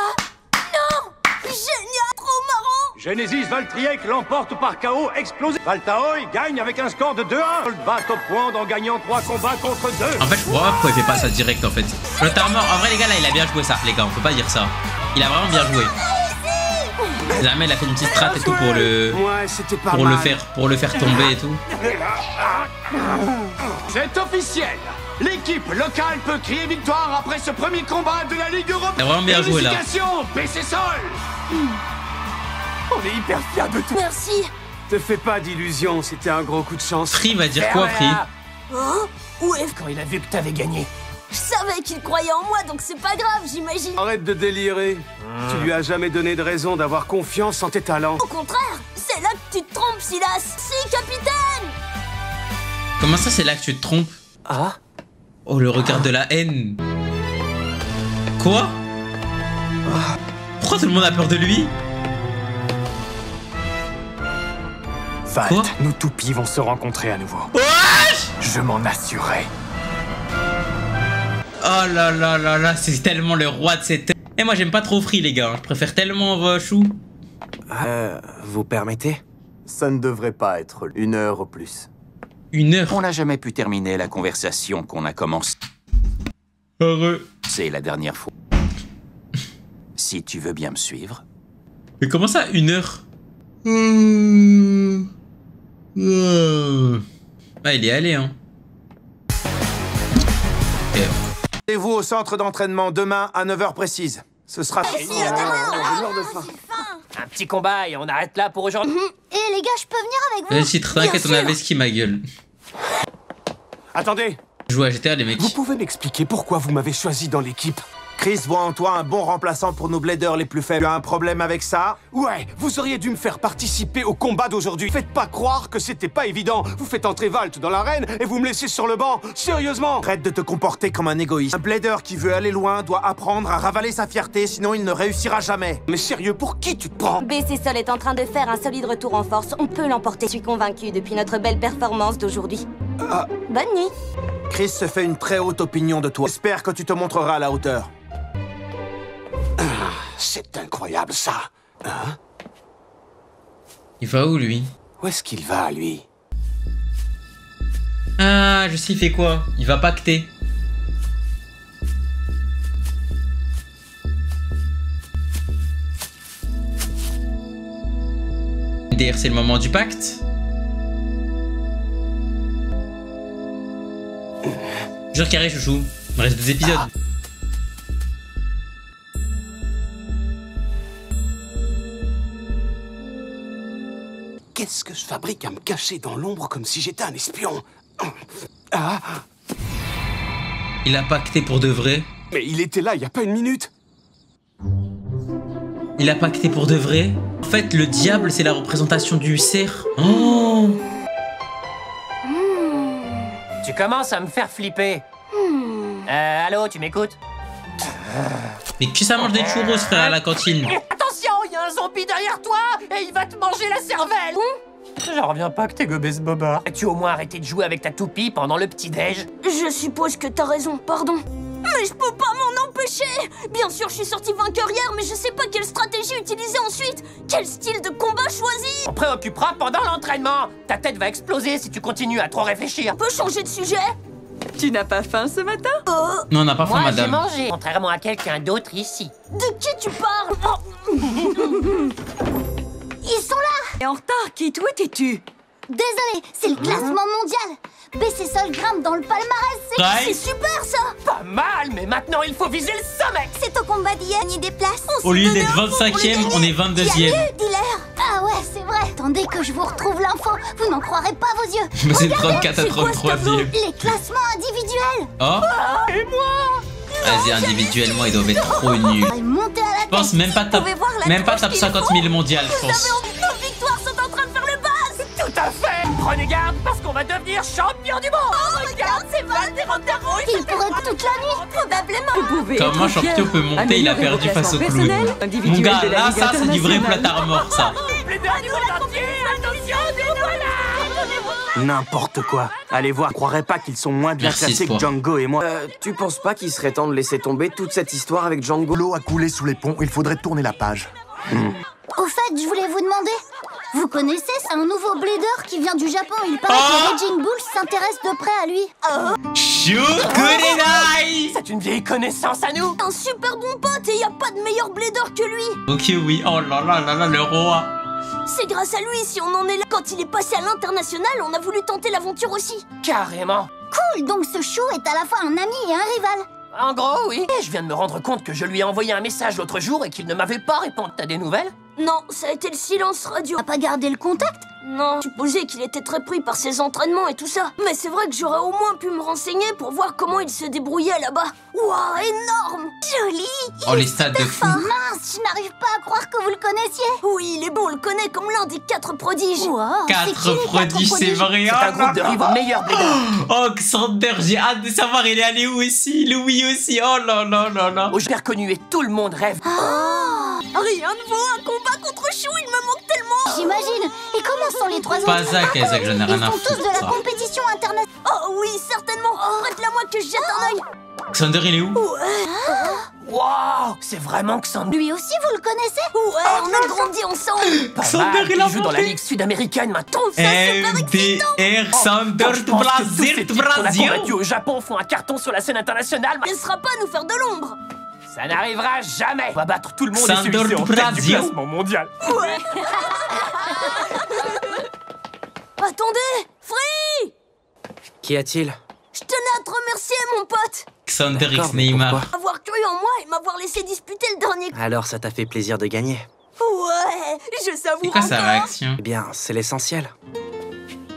[SPEAKER 12] Non. Génial, trop marrant.
[SPEAKER 11] Genesis Valtryek l'emporte par KO explosif. Valtaoi gagne avec un score de 2-1. Le bat au point en gagnant 3 combats contre 2.
[SPEAKER 1] En fait, je vois pas pourquoi il fait pas ça direct en fait. Le Armor, en vrai les gars là il a bien joué ça, les gars, on peut pas dire ça. Il a vraiment bien joué. Jamais il a fait une petite strat et tout pour le.
[SPEAKER 4] Ouais, c'était pas
[SPEAKER 1] pour
[SPEAKER 4] mal.
[SPEAKER 1] le faire tomber et tout.
[SPEAKER 10] C'est officiel. L'équipe locale peut crier victoire après ce premier combat de la Ligue européenne.
[SPEAKER 1] Il a vraiment bien joué là.
[SPEAKER 10] PC Sol.
[SPEAKER 4] On est hyper fiers de toi.
[SPEAKER 12] Merci.
[SPEAKER 4] Te fais pas d'illusions, c'était un gros coup de chance.
[SPEAKER 1] Free va dire quoi, Free?
[SPEAKER 12] Oh, où est...
[SPEAKER 5] Quand il a vu que t'avais gagné.
[SPEAKER 12] Je savais qu'il croyait en moi, donc c'est pas grave, j'imagine.
[SPEAKER 4] Arrête de délirer. Tu lui as jamais donné de raison d'avoir confiance en tes talents.
[SPEAKER 12] Au contraire, c'est là que tu te trompes, Silas. Si, capitaine.
[SPEAKER 1] Comment ça c'est là que tu te trompes?
[SPEAKER 5] Ah?
[SPEAKER 1] Oh le regard de la haine. Quoi? Pourquoi tout le monde a peur de lui?
[SPEAKER 4] Valt, nos toupies vont se rencontrer à nouveau.
[SPEAKER 1] Wesh!
[SPEAKER 4] Je m'en assurais.
[SPEAKER 1] Oh là là là là, c'est tellement le roi de cette... Et moi j'aime pas trop Free les gars, je préfère tellement Chou.
[SPEAKER 4] Vous permettez? Ça ne devrait pas être 1 heure au plus.
[SPEAKER 1] 1 heure?
[SPEAKER 8] On n'a jamais pu terminer la conversation qu'on a commencée.
[SPEAKER 1] Heureux.
[SPEAKER 8] C'est la dernière fois. Si tu veux bien me suivre.
[SPEAKER 1] Mais comment ça 1 heure? Ah il est allé hein. Okay.
[SPEAKER 4] Rendez-vous au centre d'entraînement demain à 9h précise. Ce sera...
[SPEAKER 5] Un petit combat et on arrête là pour aujourd'hui.
[SPEAKER 2] Et les gars, je peux venir avec vous?
[SPEAKER 1] Vas-y, t'inquiète, on avait ce qui ma gueule.
[SPEAKER 4] Attendez.
[SPEAKER 1] Jouer à GTA les mecs.
[SPEAKER 4] Vous pouvez m'expliquer pourquoi vous m'avez choisi dans l'équipe? Chris voit en toi un bon remplaçant pour nos bladers les plus faibles. Tu as un problème avec ça? Ouais, vous auriez dû me faire participer au combat d'aujourd'hui. Faites pas croire que c'était pas évident. Vous faites entrer Valt dans l'arène et vous me laissez sur le banc. Sérieusement? Arrête de te comporter comme un égoïste. Un blader qui veut aller loin doit apprendre à ravaler sa fierté, sinon il ne réussira jamais. Mais sérieux, pour qui tu te prends?
[SPEAKER 7] BC Sol est en train de faire un solide retour en force. On peut l'emporter. Je suis convaincu depuis notre belle performance d'aujourd'hui. Bonne nuit.
[SPEAKER 4] Chris se fait une très haute opinion de toi. J'espère que tu te montreras à la hauteur. C'est incroyable, ça. Hein?
[SPEAKER 1] Il va où, lui?
[SPEAKER 4] Où est-ce qu'il va, lui?
[SPEAKER 1] Ah, je sais, il fait quoi? Il va pacter. D'ailleurs, c'est le moment du pacte. Jure carré, chouchou. Il me reste 2 épisodes.
[SPEAKER 4] Qu'est-ce que je fabrique à me cacher dans l'ombre comme si j'étais un espion?
[SPEAKER 1] Il a pacté pour de vrai.
[SPEAKER 4] Mais il était là il y a pas 1 minute.
[SPEAKER 1] Il a pacté pour de vrai. En fait, le diable, c'est la représentation du cerf. Oh.
[SPEAKER 3] Tu commences à me faire flipper. Allô, tu m'écoutes?
[SPEAKER 1] Mais qui ça mange des churros, frère, à la cantine?
[SPEAKER 3] Attention, il y a un zombie derrière toi et il va te manger la cervelle. J'en reviens pas que t'es gobé ce boba. As-tu au moins arrêté de jouer avec ta toupie pendant le petit-déj?
[SPEAKER 12] Je suppose que t'as raison, pardon. Mais je peux pas m'en empêcher. Bien sûr, je suis sorti vainqueur hier, mais je sais pas quelle stratégie utiliser ensuite. Quel style de combat choisir?
[SPEAKER 3] On préoccupera pendant l'entraînement. Ta tête va exploser si tu continues à trop réfléchir.
[SPEAKER 12] On peut changer de sujet?
[SPEAKER 15] Tu n'as pas faim ce matin?
[SPEAKER 1] Non, on n'a pas faim, madame.
[SPEAKER 3] Moi, j'ai mangé, contrairement à quelqu'un d'autre ici.
[SPEAKER 12] De qui tu parles? Ils sont là!
[SPEAKER 15] Et en retard, Kit, où étais-tu?
[SPEAKER 12] Désolé, c'est le classement mondial. BC Sol grimpe dans le palmarès, c'est super ça!
[SPEAKER 3] Pas mal, mais maintenant il faut viser le sommet!
[SPEAKER 12] C'est au combat d'hier, ni des places.
[SPEAKER 1] Au lieu d'être 25e, on est 22e.
[SPEAKER 12] Ah ouais, c'est vrai. Attendez que je vous retrouve l'info, vous n'en croirez pas vos yeux.
[SPEAKER 1] Mais c'est 34 à 33e.
[SPEAKER 12] Les classements individuels.
[SPEAKER 1] Oh.
[SPEAKER 3] Et moi?
[SPEAKER 1] Vas-y, individuellement, ils doivent être trop nuls. Je pense même pas top 50 000 mondial, je pense.
[SPEAKER 12] Nos victoires sont en train de faire le buzz.
[SPEAKER 3] Tout à fait. Prenez garde parce qu'on va devenir champion du monde.
[SPEAKER 12] Oh, regarde, c'est Valterantaro. Il pourrait toute la nuit, probablement.
[SPEAKER 1] Comment un champion peut monter? Il a perdu face au clown. Mon gars, là, ça, c'est du vrai plat armor, ça.
[SPEAKER 9] N'importe quoi. Allez voir, je croirais pas qu'ils sont moins bien classés que Django et moi.
[SPEAKER 5] Tu penses pas qu'il serait temps de laisser tomber toute cette histoire avec Django?
[SPEAKER 6] L'eau a coulé sous les ponts, il faudrait tourner la page.
[SPEAKER 12] Au fait, je voulais vous demander, vous connaissez, c'est un nouveau blader qui vient du Japon. Il paraît que Raging Bull s'intéresse de près à lui.
[SPEAKER 3] C'est une vieille connaissance à nous.
[SPEAKER 12] Un super bon pote et y a pas de meilleur blader que lui.
[SPEAKER 1] Ok, oui. Oh là là là là, le roi.
[SPEAKER 12] C'est grâce à lui si on en est là. Quand il est passé à l'international, on a voulu tenter l'aventure aussi.
[SPEAKER 3] Carrément.
[SPEAKER 12] Cool, donc ce chou est à la fois un ami et un rival.
[SPEAKER 3] En gros, oui. Et je viens de me rendre compte que je lui ai envoyé un message l'autre jour et qu'il ne m'avait pas répondu. T'as des nouvelles?
[SPEAKER 12] Non, ça a été le silence radio. T'as pas gardé le contact? Non. Je supposais qu'il était très pris par ses entraînements et tout ça. Mais c'est vrai que j'aurais au moins pu me renseigner pour voir comment il se débrouillait là-bas. Waouh, énorme! Joli!
[SPEAKER 1] Oh, les stades de fou.
[SPEAKER 12] Mince, je n'arrive pas à croire que vous le connaissiez. Oui, il est bon, on le connaît comme l'un des 4 prodiges. Wow,
[SPEAKER 1] 4 prodiges, c'est vrai.
[SPEAKER 3] C'est un groupe de rivaux meilleurs blader.
[SPEAKER 1] Oh, Xander, j'ai hâte de savoir il est allé où aussi. Louis aussi, oh là là là là.
[SPEAKER 3] Oh, je l'ai reconnu et tout le monde rêve.
[SPEAKER 12] Rien ne vaut un combat contre Chou, il me manque tellement. J'imagine. Et comment sont les 3 autres?
[SPEAKER 1] Pas ça, Kazak, j'en ai rien à
[SPEAKER 12] foutre. Ils sont tous de la
[SPEAKER 1] ça.
[SPEAKER 12] compétition internationale. Oh oui, certainement. Prête-la moi que je jette un œil.
[SPEAKER 1] Xander, il est où?
[SPEAKER 3] Waouh, c'est vraiment Xander.
[SPEAKER 12] Lui aussi, vous le connaissez? Ouais, on a grandi ensemble.
[SPEAKER 1] Xander, il a
[SPEAKER 3] joue dans la ligue sud-américaine maintenant.
[SPEAKER 1] MDR, Xander de Brasil, de Brasil.
[SPEAKER 3] Combattus au Japon font un carton sur la scène internationale.
[SPEAKER 12] Il ne sera pas à nous faire de l'ombre.
[SPEAKER 3] Ça n'arrivera jamais. On va battre tout le monde
[SPEAKER 1] Xander
[SPEAKER 3] et celui-ci en
[SPEAKER 1] de
[SPEAKER 3] tête du
[SPEAKER 1] Brasil.
[SPEAKER 3] classement mondial.
[SPEAKER 12] Ouais. Attendez, Free!
[SPEAKER 5] Qu'y a-t-il?
[SPEAKER 12] Je tenais à te remercier, mon pote.
[SPEAKER 1] Xander X Neymar.
[SPEAKER 12] Avoir cru en moi et m'avoir laissé disputer le dernier.
[SPEAKER 5] Alors ça t'a fait plaisir de gagner?
[SPEAKER 12] Ouais, je savoure.
[SPEAKER 1] C'est quoi sa
[SPEAKER 12] encore.
[SPEAKER 1] réaction?
[SPEAKER 5] Eh bien, c'est l'essentiel.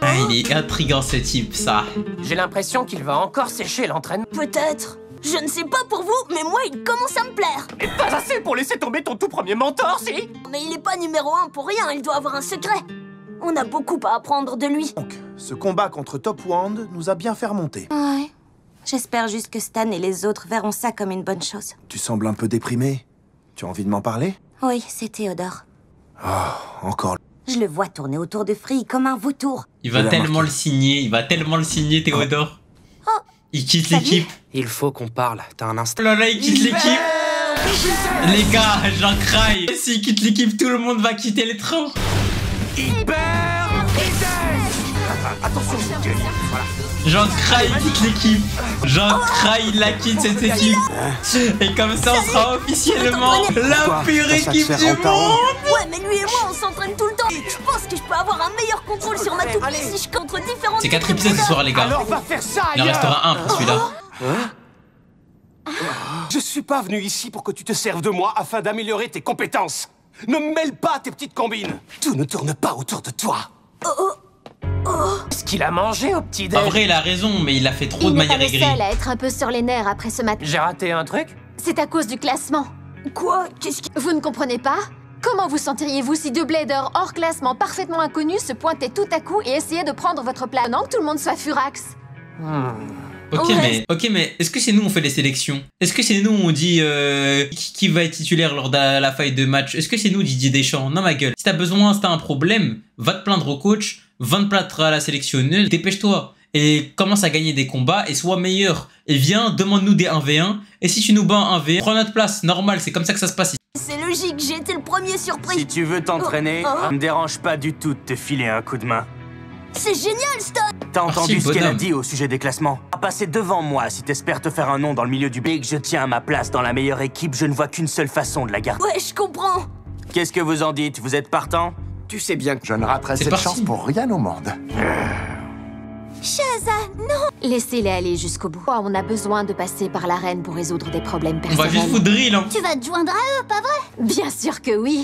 [SPEAKER 1] Ah, il est intriguant ce type, ça.
[SPEAKER 3] J'ai l'impression qu'il va encore sécher l'entraînement.
[SPEAKER 12] Peut-être. Je ne sais pas pour vous, mais moi, il commence à me plaire.
[SPEAKER 3] Mais pas assez pour laisser tomber ton tout premier mentor, si?
[SPEAKER 12] Mais il est pas numéro 1 pour rien, il doit avoir un secret. On a beaucoup à apprendre de lui.
[SPEAKER 4] Donc, ce combat contre Top Wand nous a bien fait remonter.
[SPEAKER 7] Ouais. J'espère juste que Stan et les autres verront ça comme une bonne chose.
[SPEAKER 4] Tu sembles un peu déprimé. Tu as envie de m'en parler?
[SPEAKER 7] Oui, c'est Théodore.
[SPEAKER 4] Oh, encore.
[SPEAKER 7] Je le vois tourner autour de Free comme un vautour.
[SPEAKER 1] Il va tellement le signer, Théodore.
[SPEAKER 7] Oh.
[SPEAKER 1] Il quitte l'équipe.
[SPEAKER 5] Il faut qu'on parle, t'as un instinct.
[SPEAKER 1] Oh là là, il quitte l'équipe. Les gars, j'en craille. S'il quitte l'équipe, tout le monde va quitter les trains.
[SPEAKER 10] Attention, voilà.
[SPEAKER 1] J'en craille, il quitte l'équipe. J'en craille, il la quitte cette équipe. Et comme ça, on sera officiellement la pire équipe du monde.
[SPEAKER 12] Ouais, mais lui et moi, on s'entraîne tout le temps. Je pense que je peux avoir un meilleur contrôle sur ma toupie si je contre différentes.
[SPEAKER 1] C'est 4 épisodes ce soir, les gars.
[SPEAKER 10] Alors va faire ça.
[SPEAKER 1] Il en restera un pour celui-là.
[SPEAKER 4] Je suis pas venu ici pour que tu te serves de moi afin d'améliorer tes compétences. Ne mêle pas tes petites combines. Tout ne tourne pas autour de toi.
[SPEAKER 3] Ce qu'il a mangé au petit-déj.
[SPEAKER 1] En vrai, il a raison, mais il a fait trop de manière aigrie.
[SPEAKER 14] Il n'est pas le seul à être un peu sur les nerfs après ce matin.
[SPEAKER 3] J'ai raté un truc?
[SPEAKER 14] C'est à cause du classement.
[SPEAKER 12] Quoi? Qu'est-ce qui...
[SPEAKER 14] Vous ne comprenez pas? Comment vous sentiriez-vous si deux bladers hors classement parfaitement inconnus se pointaient tout à coup et essayaient de prendre votre place pendant que tout le monde soit furax?
[SPEAKER 1] Ok, mais est-ce que c'est nous on fait les sélections? Est-ce que c'est nous on dit qui va être titulaire lors de la feuille de match? Est-ce que c'est nous Didier Deschamps? Non ma gueule. Si t'as besoin, si t'as un problème, va te plaindre au coach, va te plaindre à la sélectionneuse, dépêche-toi. Et commence à gagner des combats et sois meilleur. Et viens, demande-nous des 1v1. Et si tu nous bats 1v1, prends notre place, normal, c'est comme ça que ça se passe.
[SPEAKER 12] C'est logique, j'ai été le premier surpris.
[SPEAKER 9] Si tu veux t'entraîner, ça me dérange pas du tout de te filer un coup de main.
[SPEAKER 12] C'est génial, Stan.
[SPEAKER 9] T'as entendu ce qu'elle a dit au sujet des classements? Passer devant moi si t'espères te faire un nom dans le milieu du big. Je tiens à ma place dans la meilleure équipe, je ne vois qu'une seule façon de la garder.
[SPEAKER 12] Ouais, je comprends.
[SPEAKER 9] Qu'est-ce que vous en dites? Vous êtes partant?
[SPEAKER 6] Tu sais bien que je ne raterai cette chance pour rien au monde.
[SPEAKER 14] Shaza, non! Laissez-les aller jusqu'au bout. Oh, on a besoin de passer par l'arène pour résoudre des problèmes
[SPEAKER 1] On
[SPEAKER 14] personnels.
[SPEAKER 1] va juste vous drill, hein.
[SPEAKER 12] Tu vas te joindre à eux, pas vrai?
[SPEAKER 14] Bien sûr que oui.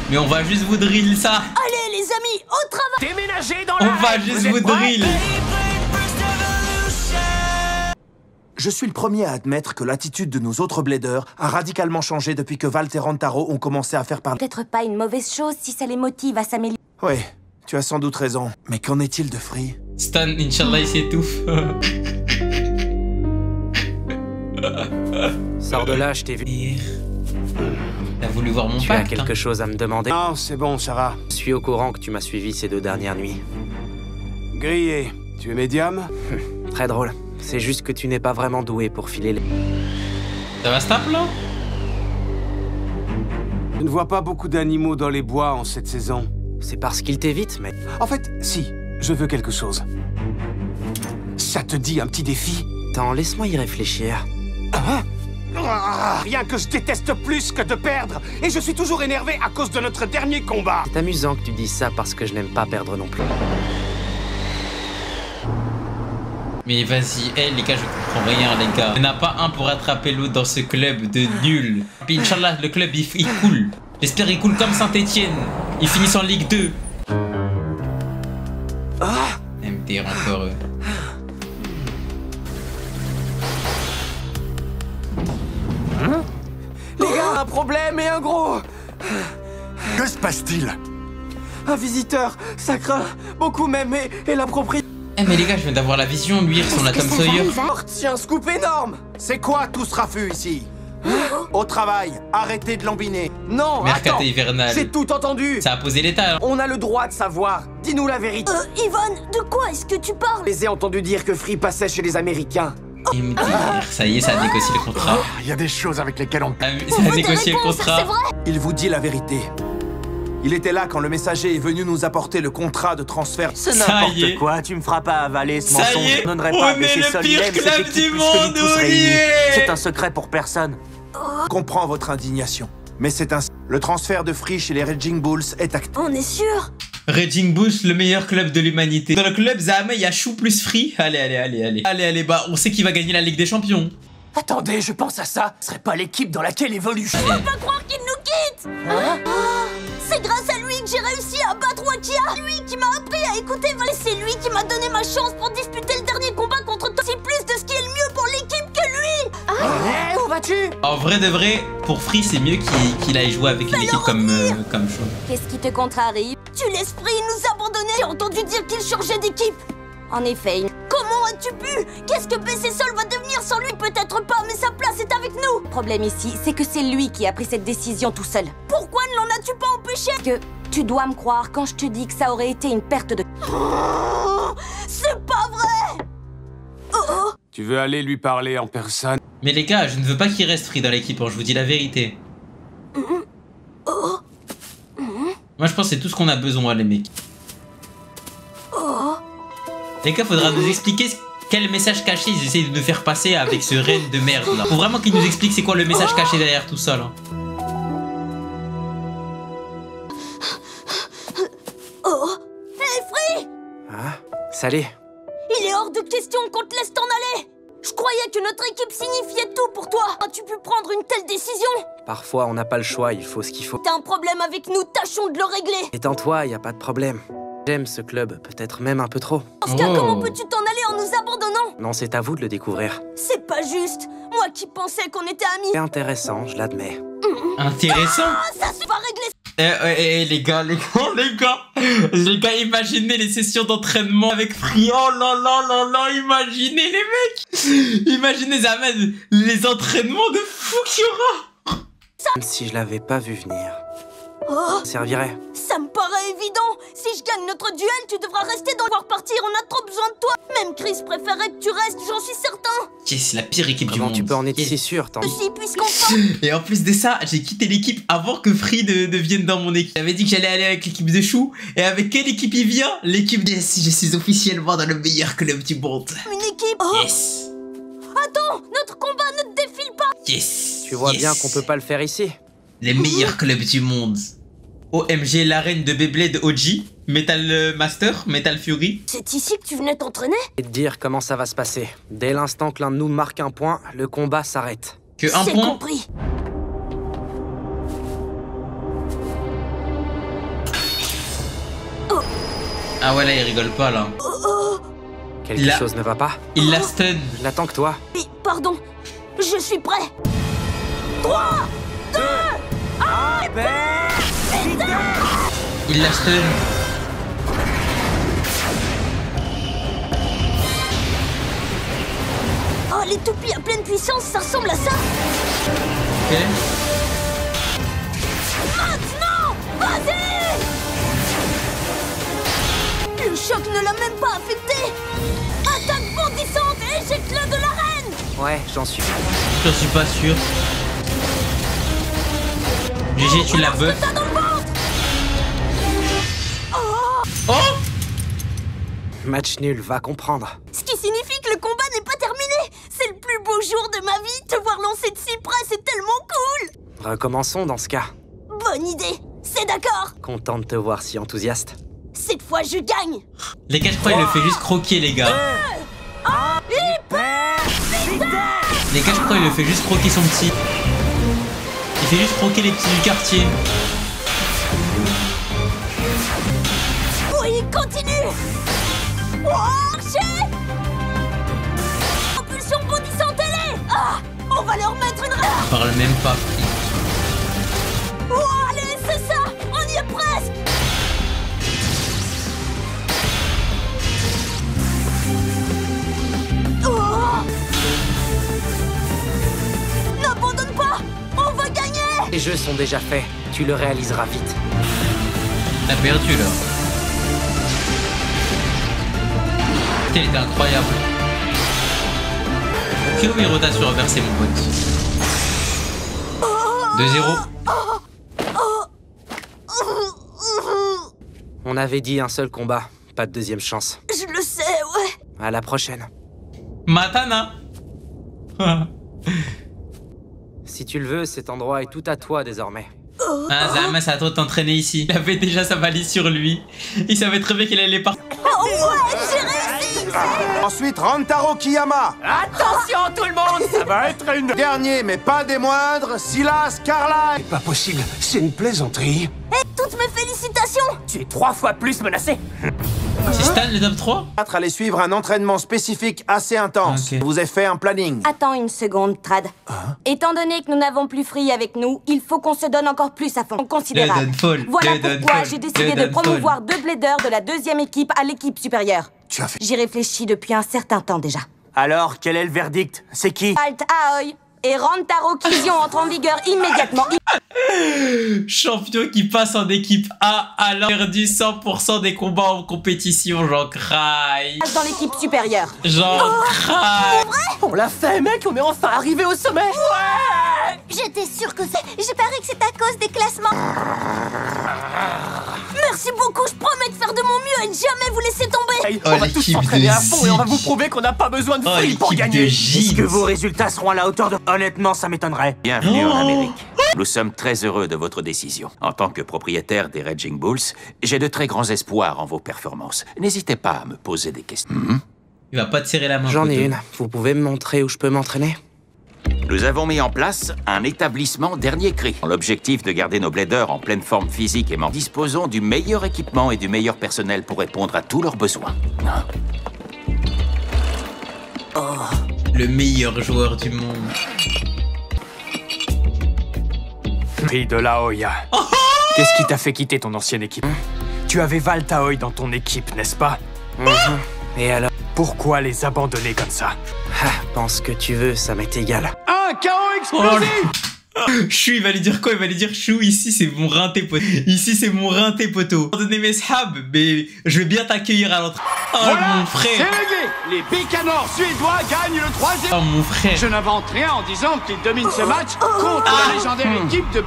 [SPEAKER 1] Mais on va juste vous drill ça.
[SPEAKER 12] Allez, les amis, au travail!
[SPEAKER 3] Déménagez dans
[SPEAKER 1] On va juste vous drill.
[SPEAKER 4] Je suis le premier à admettre que l'attitude de nos autres bladers a radicalement changé depuis que Valt et Rantaro ont commencé à faire parler.
[SPEAKER 7] Peut-être pas une mauvaise chose si ça les motive à s'améliorer.
[SPEAKER 4] Oui, tu as sans doute raison. Mais qu'en est-il de Free?
[SPEAKER 1] Stan, Inch'Allah, il s'étouffe.
[SPEAKER 9] Sors de là, je t'ai vu.
[SPEAKER 1] T'as voulu voir mon
[SPEAKER 9] Tu
[SPEAKER 1] pacte,
[SPEAKER 9] as quelque chose à me demander?
[SPEAKER 4] Non, c'est bon, Sarah.
[SPEAKER 9] Je suis au courant que tu m'as suivi ces 2 dernières nuits.
[SPEAKER 4] Grillé, tu es médium?
[SPEAKER 9] Très drôle. C'est juste que tu n'es pas vraiment doué pour filer les...
[SPEAKER 1] Ça va se taper là?
[SPEAKER 4] Je ne vois pas beaucoup d'animaux dans les bois en cette saison.
[SPEAKER 9] C'est parce qu'ils t'évitent, mais...
[SPEAKER 4] En fait, si, je veux quelque chose. Ça te dit un petit défi?
[SPEAKER 9] Attends, laisse-moi y réfléchir.
[SPEAKER 4] Rien que je déteste plus que de perdre. Et je suis toujours énervé à cause de notre dernier combat.
[SPEAKER 9] C'est amusant que tu dises ça parce que je n'aime pas perdre non plus.
[SPEAKER 1] Mais vas-y, les gars, je comprends rien, les gars. Il n'y en a pas un pour attraper l'autre dans ce club de nul. Puis Inch'Allah, le club, il coule. J'espère qu'il coule comme Saint-Etienne. Ils finissent en Ligue 2. MDR encore eux.
[SPEAKER 3] Les gars, un problème et un gros.
[SPEAKER 6] Que se passe-t-il?
[SPEAKER 3] Un visiteur, ça craint beaucoup même, et la propriété.
[SPEAKER 1] Eh mais les gars, je viens d'avoir la vision, lui il ressemble à Tom Sawyer.
[SPEAKER 3] Tiens, un scoop énorme.
[SPEAKER 4] C'est quoi tout ce raffut ici? Au travail, arrêtez de lambiner.
[SPEAKER 3] Non,
[SPEAKER 1] Mercato
[SPEAKER 3] attends,
[SPEAKER 1] hivernal.
[SPEAKER 3] j'ai tout entendu.
[SPEAKER 1] Ça a posé l'état. Hein.
[SPEAKER 3] On a le droit de savoir. Dis-nous la vérité.
[SPEAKER 12] Ivan, de quoi est-ce que tu parles?
[SPEAKER 3] Je les ai entendu dire que Free passait chez les Américains.
[SPEAKER 1] Ça y est, ça a négocié le contrat.
[SPEAKER 6] Il y a des choses avec lesquelles on...
[SPEAKER 1] Ça a négocié le contrat.
[SPEAKER 4] Il vous dit la vérité. Il était là quand le messager est venu nous apporter le contrat de transfert.
[SPEAKER 9] C'est n'importe quoi, tu me feras pas avaler ce mensonge. Je ne donnerai pas mais c'est seul il aime cette équipe plus que nous tous réunis. C'est un secret pour personne.
[SPEAKER 4] Je comprends votre indignation, mais c'est ainsi. Le transfert de Free chez les Raging Bulls est acté.
[SPEAKER 12] On est sûr?
[SPEAKER 1] Raging Bulls, le meilleur club de l'humanité. Dans le club Zahame, il y a Chou plus Free. Allez, bah on sait qui va gagner la Ligue des Champions.
[SPEAKER 3] Attendez, je pense à ça. Ce serait pas l'équipe dans laquelle évolue.
[SPEAKER 12] Je peux pas croire qu'il nous quitte. C'est grâce à lui que j'ai réussi à battre Wakia. Lui qui m'a appris à écouter Val. C'est lui qui m'a donné ma chance pour disputer le dernier combat contre toi. C'est plus de ce qui est le mieux pour l'équipe que lui.
[SPEAKER 3] Où vas-tu?
[SPEAKER 1] En vrai de vrai, pour Free, c'est mieux qu'il aille jouer avec une équipe comme Chou.
[SPEAKER 7] Qu'est-ce qui te contrarie?
[SPEAKER 12] Tu laisses Free nous abandonner. J'ai entendu dire qu'il changeait d'équipe.
[SPEAKER 7] En effet.
[SPEAKER 12] Comment as-tu pu? Qu'est-ce que BC Sol va devenir sans lui? Peut-être pas, mais sa place est avec nous.
[SPEAKER 7] Le problème ici, c'est que c'est lui qui a pris cette décision tout seul.
[SPEAKER 12] Pourquoi ne l'en as-tu pas empêché?
[SPEAKER 7] Que tu dois me croire quand je te dis que ça aurait été une perte de...
[SPEAKER 12] C'est pas vrai.
[SPEAKER 4] Tu veux aller lui parler en personne?
[SPEAKER 1] Mais les gars, je ne veux pas qu'il reste Free dans l'équipe, hein, je vous dis la vérité. Moi je pense que c'est tout ce qu'on a besoin les mecs. Les gars, faudra nous expliquer quel message caché ils essayent de nous faire passer avec ce reine de merde là. Faut vraiment qu'ils nous expliquent c'est quoi le message caché derrière tout ça là.
[SPEAKER 12] Hey Free!
[SPEAKER 9] Ah, salut.
[SPEAKER 12] Il est hors de question qu'on te laisse t'en aller. Je croyais que notre équipe signifiait tout pour toi. As-tu pu prendre une telle décision?
[SPEAKER 9] Parfois, on n'a pas le choix, il faut ce qu'il faut.
[SPEAKER 12] T'as un problème avec nous, tâchons de le régler.
[SPEAKER 9] Étends-toi, y a pas de problème. J'aime ce club, peut-être même un peu trop.
[SPEAKER 12] Dans ce cas, comment peux-tu t'en aller en nous abandonnant?
[SPEAKER 9] Non, c'est à vous de le découvrir.
[SPEAKER 12] C'est pas juste. Moi qui pensais qu'on était amis.
[SPEAKER 9] C'est intéressant, je l'admets.
[SPEAKER 1] Intéressant.
[SPEAKER 12] Ça va régler.
[SPEAKER 1] Les gars, imaginez les sessions d'entraînement avec Free. Oh là là là là, imaginez les mecs. Imaginez Zaman, les entraînements de fou qu'il y aura.
[SPEAKER 9] Même si je l'avais pas vu venir.
[SPEAKER 12] Oh,
[SPEAKER 9] Servirait.
[SPEAKER 12] ça me paraît évident. Si je gagne notre duel, tu devras rester dans le voir partir. On a trop besoin de toi. Même Chris préférait que tu restes, j'en suis certain.
[SPEAKER 1] C'est la pire équipe du monde.
[SPEAKER 9] Comment tu peux en être si sûr, tant
[SPEAKER 12] Si, puisqu'on part.
[SPEAKER 1] Et en plus de ça, j'ai quitté l'équipe avant que Free ne vienne dans mon équipe. J'avais dit que j'allais aller avec l'équipe de Chou. Et avec quelle équipe il vient? L'équipe de... Je suis officiellement dans le meilleur club du monde.
[SPEAKER 12] Une équipe.
[SPEAKER 1] Yes.
[SPEAKER 12] Attends, notre combat ne défile pas.
[SPEAKER 1] Yes.
[SPEAKER 9] Tu vois bien qu'on peut pas le faire ici.
[SPEAKER 1] Les meilleurs clubs du monde. OMG, l'arène de Beyblade OG, Metal Master, Metal Fury.
[SPEAKER 12] C'est ici que tu venais t'entraîner?
[SPEAKER 9] Et te dire comment ça va se passer. Dès l'instant que l'un de nous marque un point, le combat s'arrête.
[SPEAKER 1] Que un point?
[SPEAKER 12] Compris.
[SPEAKER 1] Oh. Ah ouais, là, il rigole pas, là.
[SPEAKER 9] Quelque chose ne va pas?
[SPEAKER 1] Il la stun.
[SPEAKER 9] Je l'attends que toi.
[SPEAKER 12] Oui, pardon. Je suis prêt. 3, 2, 1,
[SPEAKER 1] il la stun.
[SPEAKER 12] Oh, les toupies à pleine puissance, ça ressemble à ça.
[SPEAKER 1] Ok.
[SPEAKER 12] Maintenant, vas-y. Le choc ne l'a même pas affecté. Attaque bondissante et éjecte-le de l'arène.
[SPEAKER 9] Ouais, j'en suis.
[SPEAKER 1] J'en suis pas sûr. GG, tu la buff. Oh!
[SPEAKER 9] Match nul, va comprendre.
[SPEAKER 12] Ce qui signifie que le combat n'est pas terminé. C'est le plus beau jour de ma vie. Te voir lancer de si près, c'est tellement cool.
[SPEAKER 9] Recommençons dans ce cas.
[SPEAKER 12] Bonne idée. C'est d'accord.
[SPEAKER 9] Content de te voir si enthousiaste.
[SPEAKER 12] Cette fois, je gagne.
[SPEAKER 1] Les gars, je crois qu'il le fait juste croquer, les gars. Les gars, je crois qu'il le fait juste croquer son petit. Il fait juste croquer les petits du quartier.
[SPEAKER 12] Oui, continue. Archer. Propulsion bondissante télé. Ah, on va leur mettre une...
[SPEAKER 1] On parle même pas.
[SPEAKER 12] Oh, allez, c'est ça. On y est presque. Oh. N'abandonne pas. On va gagner.
[SPEAKER 9] Les jeux sont déjà faits. Tu le réaliseras vite.
[SPEAKER 1] T'as perdu là. Putain, il était incroyable. Kilo rotation reversée, mon pote. 2-0.
[SPEAKER 9] On avait dit un seul combat, pas de deuxième chance.
[SPEAKER 12] Je le sais, ouais.
[SPEAKER 9] À la prochaine.
[SPEAKER 1] Matana.
[SPEAKER 9] Si tu le veux, cet endroit est tout à toi désormais.
[SPEAKER 1] Ah, Zama, c'est à toi de t'entraîner ici. Il avait déjà sa valise sur lui. Il savait très bien qu'il allait partir.
[SPEAKER 12] Oh ouais, j'ai réussi.
[SPEAKER 4] Ensuite, Rantaro Kiyama.
[SPEAKER 3] Attention tout le monde, ça va être une...
[SPEAKER 4] Dernier, mais pas des moindres, Silas Carlyle.
[SPEAKER 6] Pas possible, c'est une plaisanterie.
[SPEAKER 12] Et toutes mes félicitations.
[SPEAKER 3] Tu es 3 fois plus menacé.
[SPEAKER 1] C'est Stan le top 3?
[SPEAKER 4] Allez suivre un entraînement spécifique assez intense.
[SPEAKER 1] Okay.
[SPEAKER 4] Je vous ai fait un planning.
[SPEAKER 7] Attends une seconde, Trad. Étant donné que nous n'avons plus Free avec nous, il faut qu'on se donne encore plus à fond. Considérable. Voilà pourquoi j'ai décidé de promouvoir 2 bladers de la 2e équipe à l'équipe supérieure.
[SPEAKER 6] Tu as fait...
[SPEAKER 7] J'y réfléchis depuis un certain temps déjà.
[SPEAKER 9] Alors, quel est le verdict? C'est qui?
[SPEAKER 7] Alt Aoi et Rantaro Kision entrent en vigueur immédiatement.
[SPEAKER 1] Champion qui passe en équipe A alors perdu 100% des combats en compétition, j'en craille.
[SPEAKER 7] Dans l'équipe supérieure.
[SPEAKER 1] J'en craille.
[SPEAKER 3] On l'a fait, mec, on est enfin arrivé au sommet.
[SPEAKER 12] Ouais. J'étais sûre que c'est... J'ai parié que c'est à cause des classements. Merci beaucoup, je promets de faire de mon mieux et de jamais vous laisser tomber.
[SPEAKER 3] Hey, on va tous s'entraîner à fond et on va vous prouver qu'on n'a pas besoin de Free pour gagner.
[SPEAKER 9] Est-ce que vos résultats seront à la hauteur de... Honnêtement, ça m'étonnerait.
[SPEAKER 8] Bienvenue en Amérique. Nous sommes très heureux de votre décision. En tant que propriétaire des Raging Bulls, j'ai de très grands espoirs en vos performances. N'hésitez pas à me poser des questions.
[SPEAKER 1] Il va pas te serrer la main.
[SPEAKER 9] J'en ai une. Vous pouvez me montrer où je peux m'entraîner?
[SPEAKER 8] Nous avons mis en place un établissement dernier cri. L'objectif de garder nos bladers en pleine forme physique et mentale. Disposons du meilleur équipement et du meilleur personnel pour répondre à tous leurs besoins.
[SPEAKER 1] Le meilleur joueur du monde.
[SPEAKER 9] Prix de la Hoya. Qu'est-ce qui t'a fait quitter ton ancienne équipe? Tu avais Val Taoï dans ton équipe, n'est-ce pas? Et alors? Pourquoi les abandonner comme ça?
[SPEAKER 5] Pense ce que tu veux, ça m'est égal.
[SPEAKER 10] Un chaos explosif.
[SPEAKER 1] Chou, il va lui dire quoi? Il va lui dire Chou, ici c'est mon rinté poteau. Ici c'est mon rinté poteau. Pardonnez mes shabs, mais je vais bien t'accueillir à l'entrée. Oh
[SPEAKER 10] Voilà,
[SPEAKER 1] mon frère.
[SPEAKER 10] c'est réglé. Les Bécanors suédois gagnent le 3e.
[SPEAKER 1] Oh mon frère.
[SPEAKER 10] Je n'invente rien en disant qu'ils dominent ce match contre la légendaire équipe de...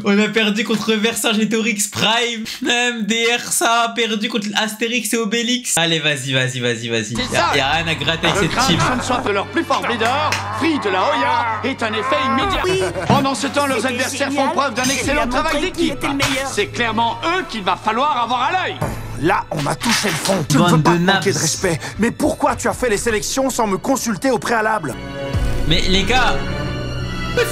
[SPEAKER 1] On a perdu contre Vercingétorix Prime. MDR, ça a perdu contre Astérix et Obélix. Allez, vas-y. Y'a rien à gratter avec cette team.
[SPEAKER 10] Le soit de leur plus fort leader, Prix de la Hoya, est un effet immédiat. Pendant ce temps, leurs adversaires font preuve d'un excellent travail d'équipe. C'est clairement eux qu'il va falloir avoir à l'œil.
[SPEAKER 4] Là, on m'a touché le fond. Je ne veux pas manquer de respect. Mais pourquoi tu as fait les sélections sans me consulter au préalable?
[SPEAKER 1] Mais les gars...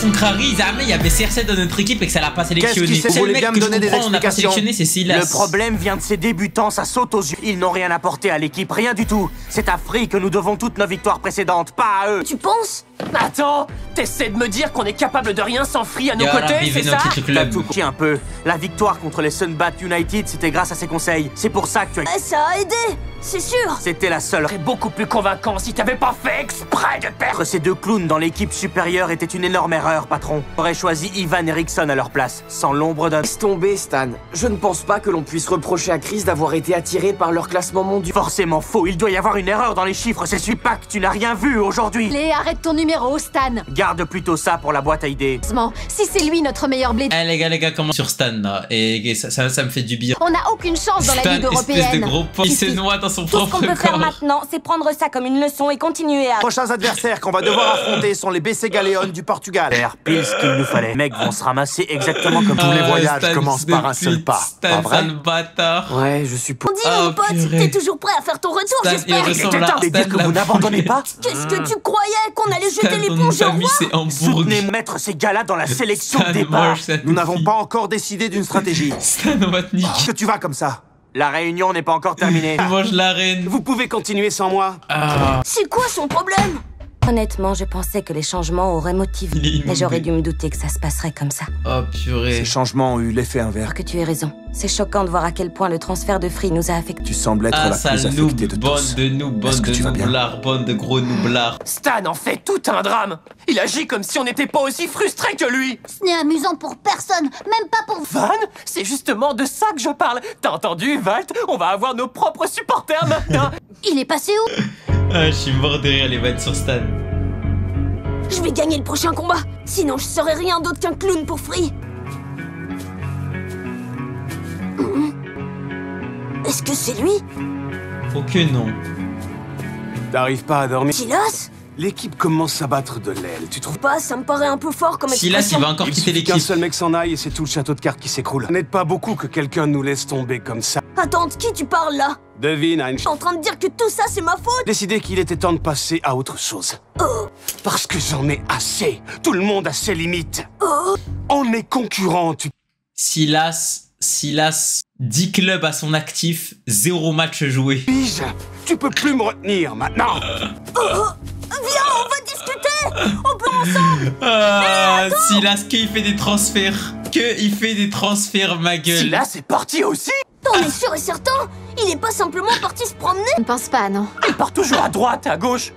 [SPEAKER 1] Funkrari, jamais il y avait CR7 dans notre équipe et que ça l'a pas sélectionné.
[SPEAKER 4] Qu'est-ce qui bien me donner des explications?
[SPEAKER 1] On n'a pas sélectionné, c'est Silas.
[SPEAKER 9] Le problème vient de ces débutants, ça saute aux yeux. Ils n'ont rien apporté à l'équipe, rien du tout. C'est à Free que nous devons toutes nos victoires précédentes, pas à eux.
[SPEAKER 12] Tu penses?
[SPEAKER 3] Attends, t'essaies de me dire qu'on est capable de rien sans Free à nos côtés, c'est ça?
[SPEAKER 9] T'as tout compris un peu. La victoire contre les Sunbat United, c'était grâce à ses conseils. C'est pour ça que tu as...
[SPEAKER 12] Ça a aidé, c'est sûr.
[SPEAKER 9] C'était la seule...
[SPEAKER 3] C'est beaucoup plus convaincant si t'avais pas fait exprès de perdre.
[SPEAKER 9] Ces deux clowns dans l'équipe supérieure était une énorme erreur, patron. J'aurais choisi Ivan Eriksson à leur place, sans l'ombre d'un...
[SPEAKER 16] Laisse tomber, Stan. Je ne pense pas que l'on puisse reprocher à Chris d'avoir été attiré par leur classement mondial.
[SPEAKER 9] Forcément faux, il doit y avoir une erreur dans les chiffres. C'est celui pas que tu n'as rien vu aujourd'hui.
[SPEAKER 14] Allez, arrête ton numéro, Stan.
[SPEAKER 9] Garde plutôt ça pour la boîte à idées.
[SPEAKER 14] Si c'est lui notre meilleur blé...
[SPEAKER 1] Eh les gars, comment sur Stan là? Et ça me fait du bien.
[SPEAKER 14] On n'a aucune chance dans la Ligue européenne.
[SPEAKER 1] Espèce de gros porc, il se noie dans son
[SPEAKER 7] Tout
[SPEAKER 1] propre
[SPEAKER 7] ce qu'on peut faire
[SPEAKER 1] corps.
[SPEAKER 7] maintenant, c'est prendre ça comme une leçon et continuer à...
[SPEAKER 4] Les prochains adversaires qu'on va devoir affronter sont les BC Galéon du Portugal.
[SPEAKER 9] Pile ce qu'il nous fallait. Les mecs vont se ramasser exactement comme
[SPEAKER 6] tous les voyages commencent par un seul pas.
[SPEAKER 1] Stan, sale bâtard.
[SPEAKER 16] Ouais, je suppose.
[SPEAKER 12] Dis mon pote, t'es toujours prêt à faire ton retour, j'espère.
[SPEAKER 9] Dire que vous n'abandonnez pas.
[SPEAKER 12] Qu'est-ce que tu croyais? Qu'on allait jeter l'éponge en roi?
[SPEAKER 9] Soutenez mettre ces gars-là dans la sélection de départ.
[SPEAKER 4] Nous n'avons pas encore décidé d'une stratégie.
[SPEAKER 1] Stan, on va te niquer.
[SPEAKER 4] Que tu vas comme ça?
[SPEAKER 9] La réunion n'est pas encore terminée.
[SPEAKER 1] Mange la reine.
[SPEAKER 4] Vous pouvez continuer sans moi.
[SPEAKER 12] C'est quoi son problème?
[SPEAKER 7] Honnêtement, je pensais que les changements auraient motivé. Mais j'aurais dû me douter que ça se passerait comme ça.
[SPEAKER 1] Oh purée.
[SPEAKER 4] Ces changements ont eu l'effet inverse.
[SPEAKER 7] Que tu aies raison. C'est choquant de voir à quel point le transfert de Free nous a affectés.
[SPEAKER 4] Tu sembles être la plus affectée de tous.
[SPEAKER 1] Bande de noublards, bande de gros noublards.
[SPEAKER 3] Stan en fait tout un drame. Il agit comme si on n'était pas aussi frustrés que lui.
[SPEAKER 12] Ce n'est amusant pour personne, même pas pour...
[SPEAKER 3] Van, c'est justement de ça que je parle. T'as entendu, Walt? On va avoir nos propres supporters maintenant.
[SPEAKER 12] Il est passé où?
[SPEAKER 1] Ah, je suis mort de rire les vannes sur Stan.
[SPEAKER 12] Je vais gagner le prochain combat. Sinon, je serai rien d'autre qu'un clown pour Free. Est-ce que c'est lui?
[SPEAKER 1] Oh que non.
[SPEAKER 4] T'arrives pas à dormir?
[SPEAKER 12] Silas?
[SPEAKER 4] L'équipe commence à battre de l'aile, tu trouves
[SPEAKER 12] pas? Ça me paraît un peu fort comme expression.
[SPEAKER 1] Silas, il va encore quitter l'équipe.
[SPEAKER 4] Qu'un seul mec s'en aille et c'est tout le château de cartes qui s'écroule. N'aide pas beaucoup que quelqu'un nous laisse tomber comme ça.
[SPEAKER 12] Attends, de qui tu parles là?
[SPEAKER 4] Devine,
[SPEAKER 12] Je suis en train de dire que tout ça c'est ma faute.
[SPEAKER 4] Décidé qu'il était temps de passer à autre chose. Parce que j'en ai assez. Tout le monde a ses limites. On est concurrents, tu...
[SPEAKER 1] Silas, 10 clubs à son actif, 0 match joué.
[SPEAKER 4] Pige, tu peux plus me retenir maintenant.
[SPEAKER 12] Viens, on va discuter. On peut ensemble.
[SPEAKER 1] Silas, qu'il fait des transferts. Il fait des transferts, ma gueule.
[SPEAKER 3] Silas est parti aussi.
[SPEAKER 12] On est sûr et certain. Il est pas simplement parti se promener.
[SPEAKER 14] Je ne pense pas, non.
[SPEAKER 3] Il part toujours à droite, à gauche.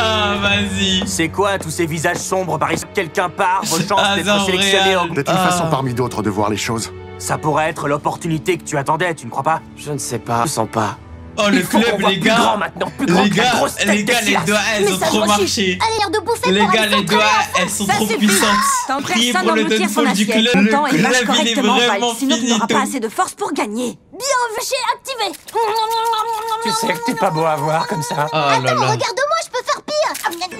[SPEAKER 1] Vas-y.
[SPEAKER 9] C'est quoi tous ces visages sombres par ici? Quelqu'un part, vos chances d'être sélectionné en...
[SPEAKER 6] Peut-être une façon parmi d'autres de voir les choses.
[SPEAKER 9] Ça pourrait être l'opportunité que tu attendais, tu ne crois pas?
[SPEAKER 16] Je ne sais pas, je sens pas.
[SPEAKER 1] Oh le club, les gars. Les gars, les doigts, elles ont trop marché. Les gars, les doigts, elles sont trop puissantes. Priez pour le downfall du club. Le club, il est vraiment
[SPEAKER 7] sinon tu n'auras
[SPEAKER 1] finito.
[SPEAKER 7] pas assez de force pour gagner.
[SPEAKER 12] Bien vu, j'ai activé.
[SPEAKER 3] Tu sais que t'es pas beau à voir comme ça.
[SPEAKER 1] Oh là là.
[SPEAKER 12] Regarde-moi, je peux faire pire.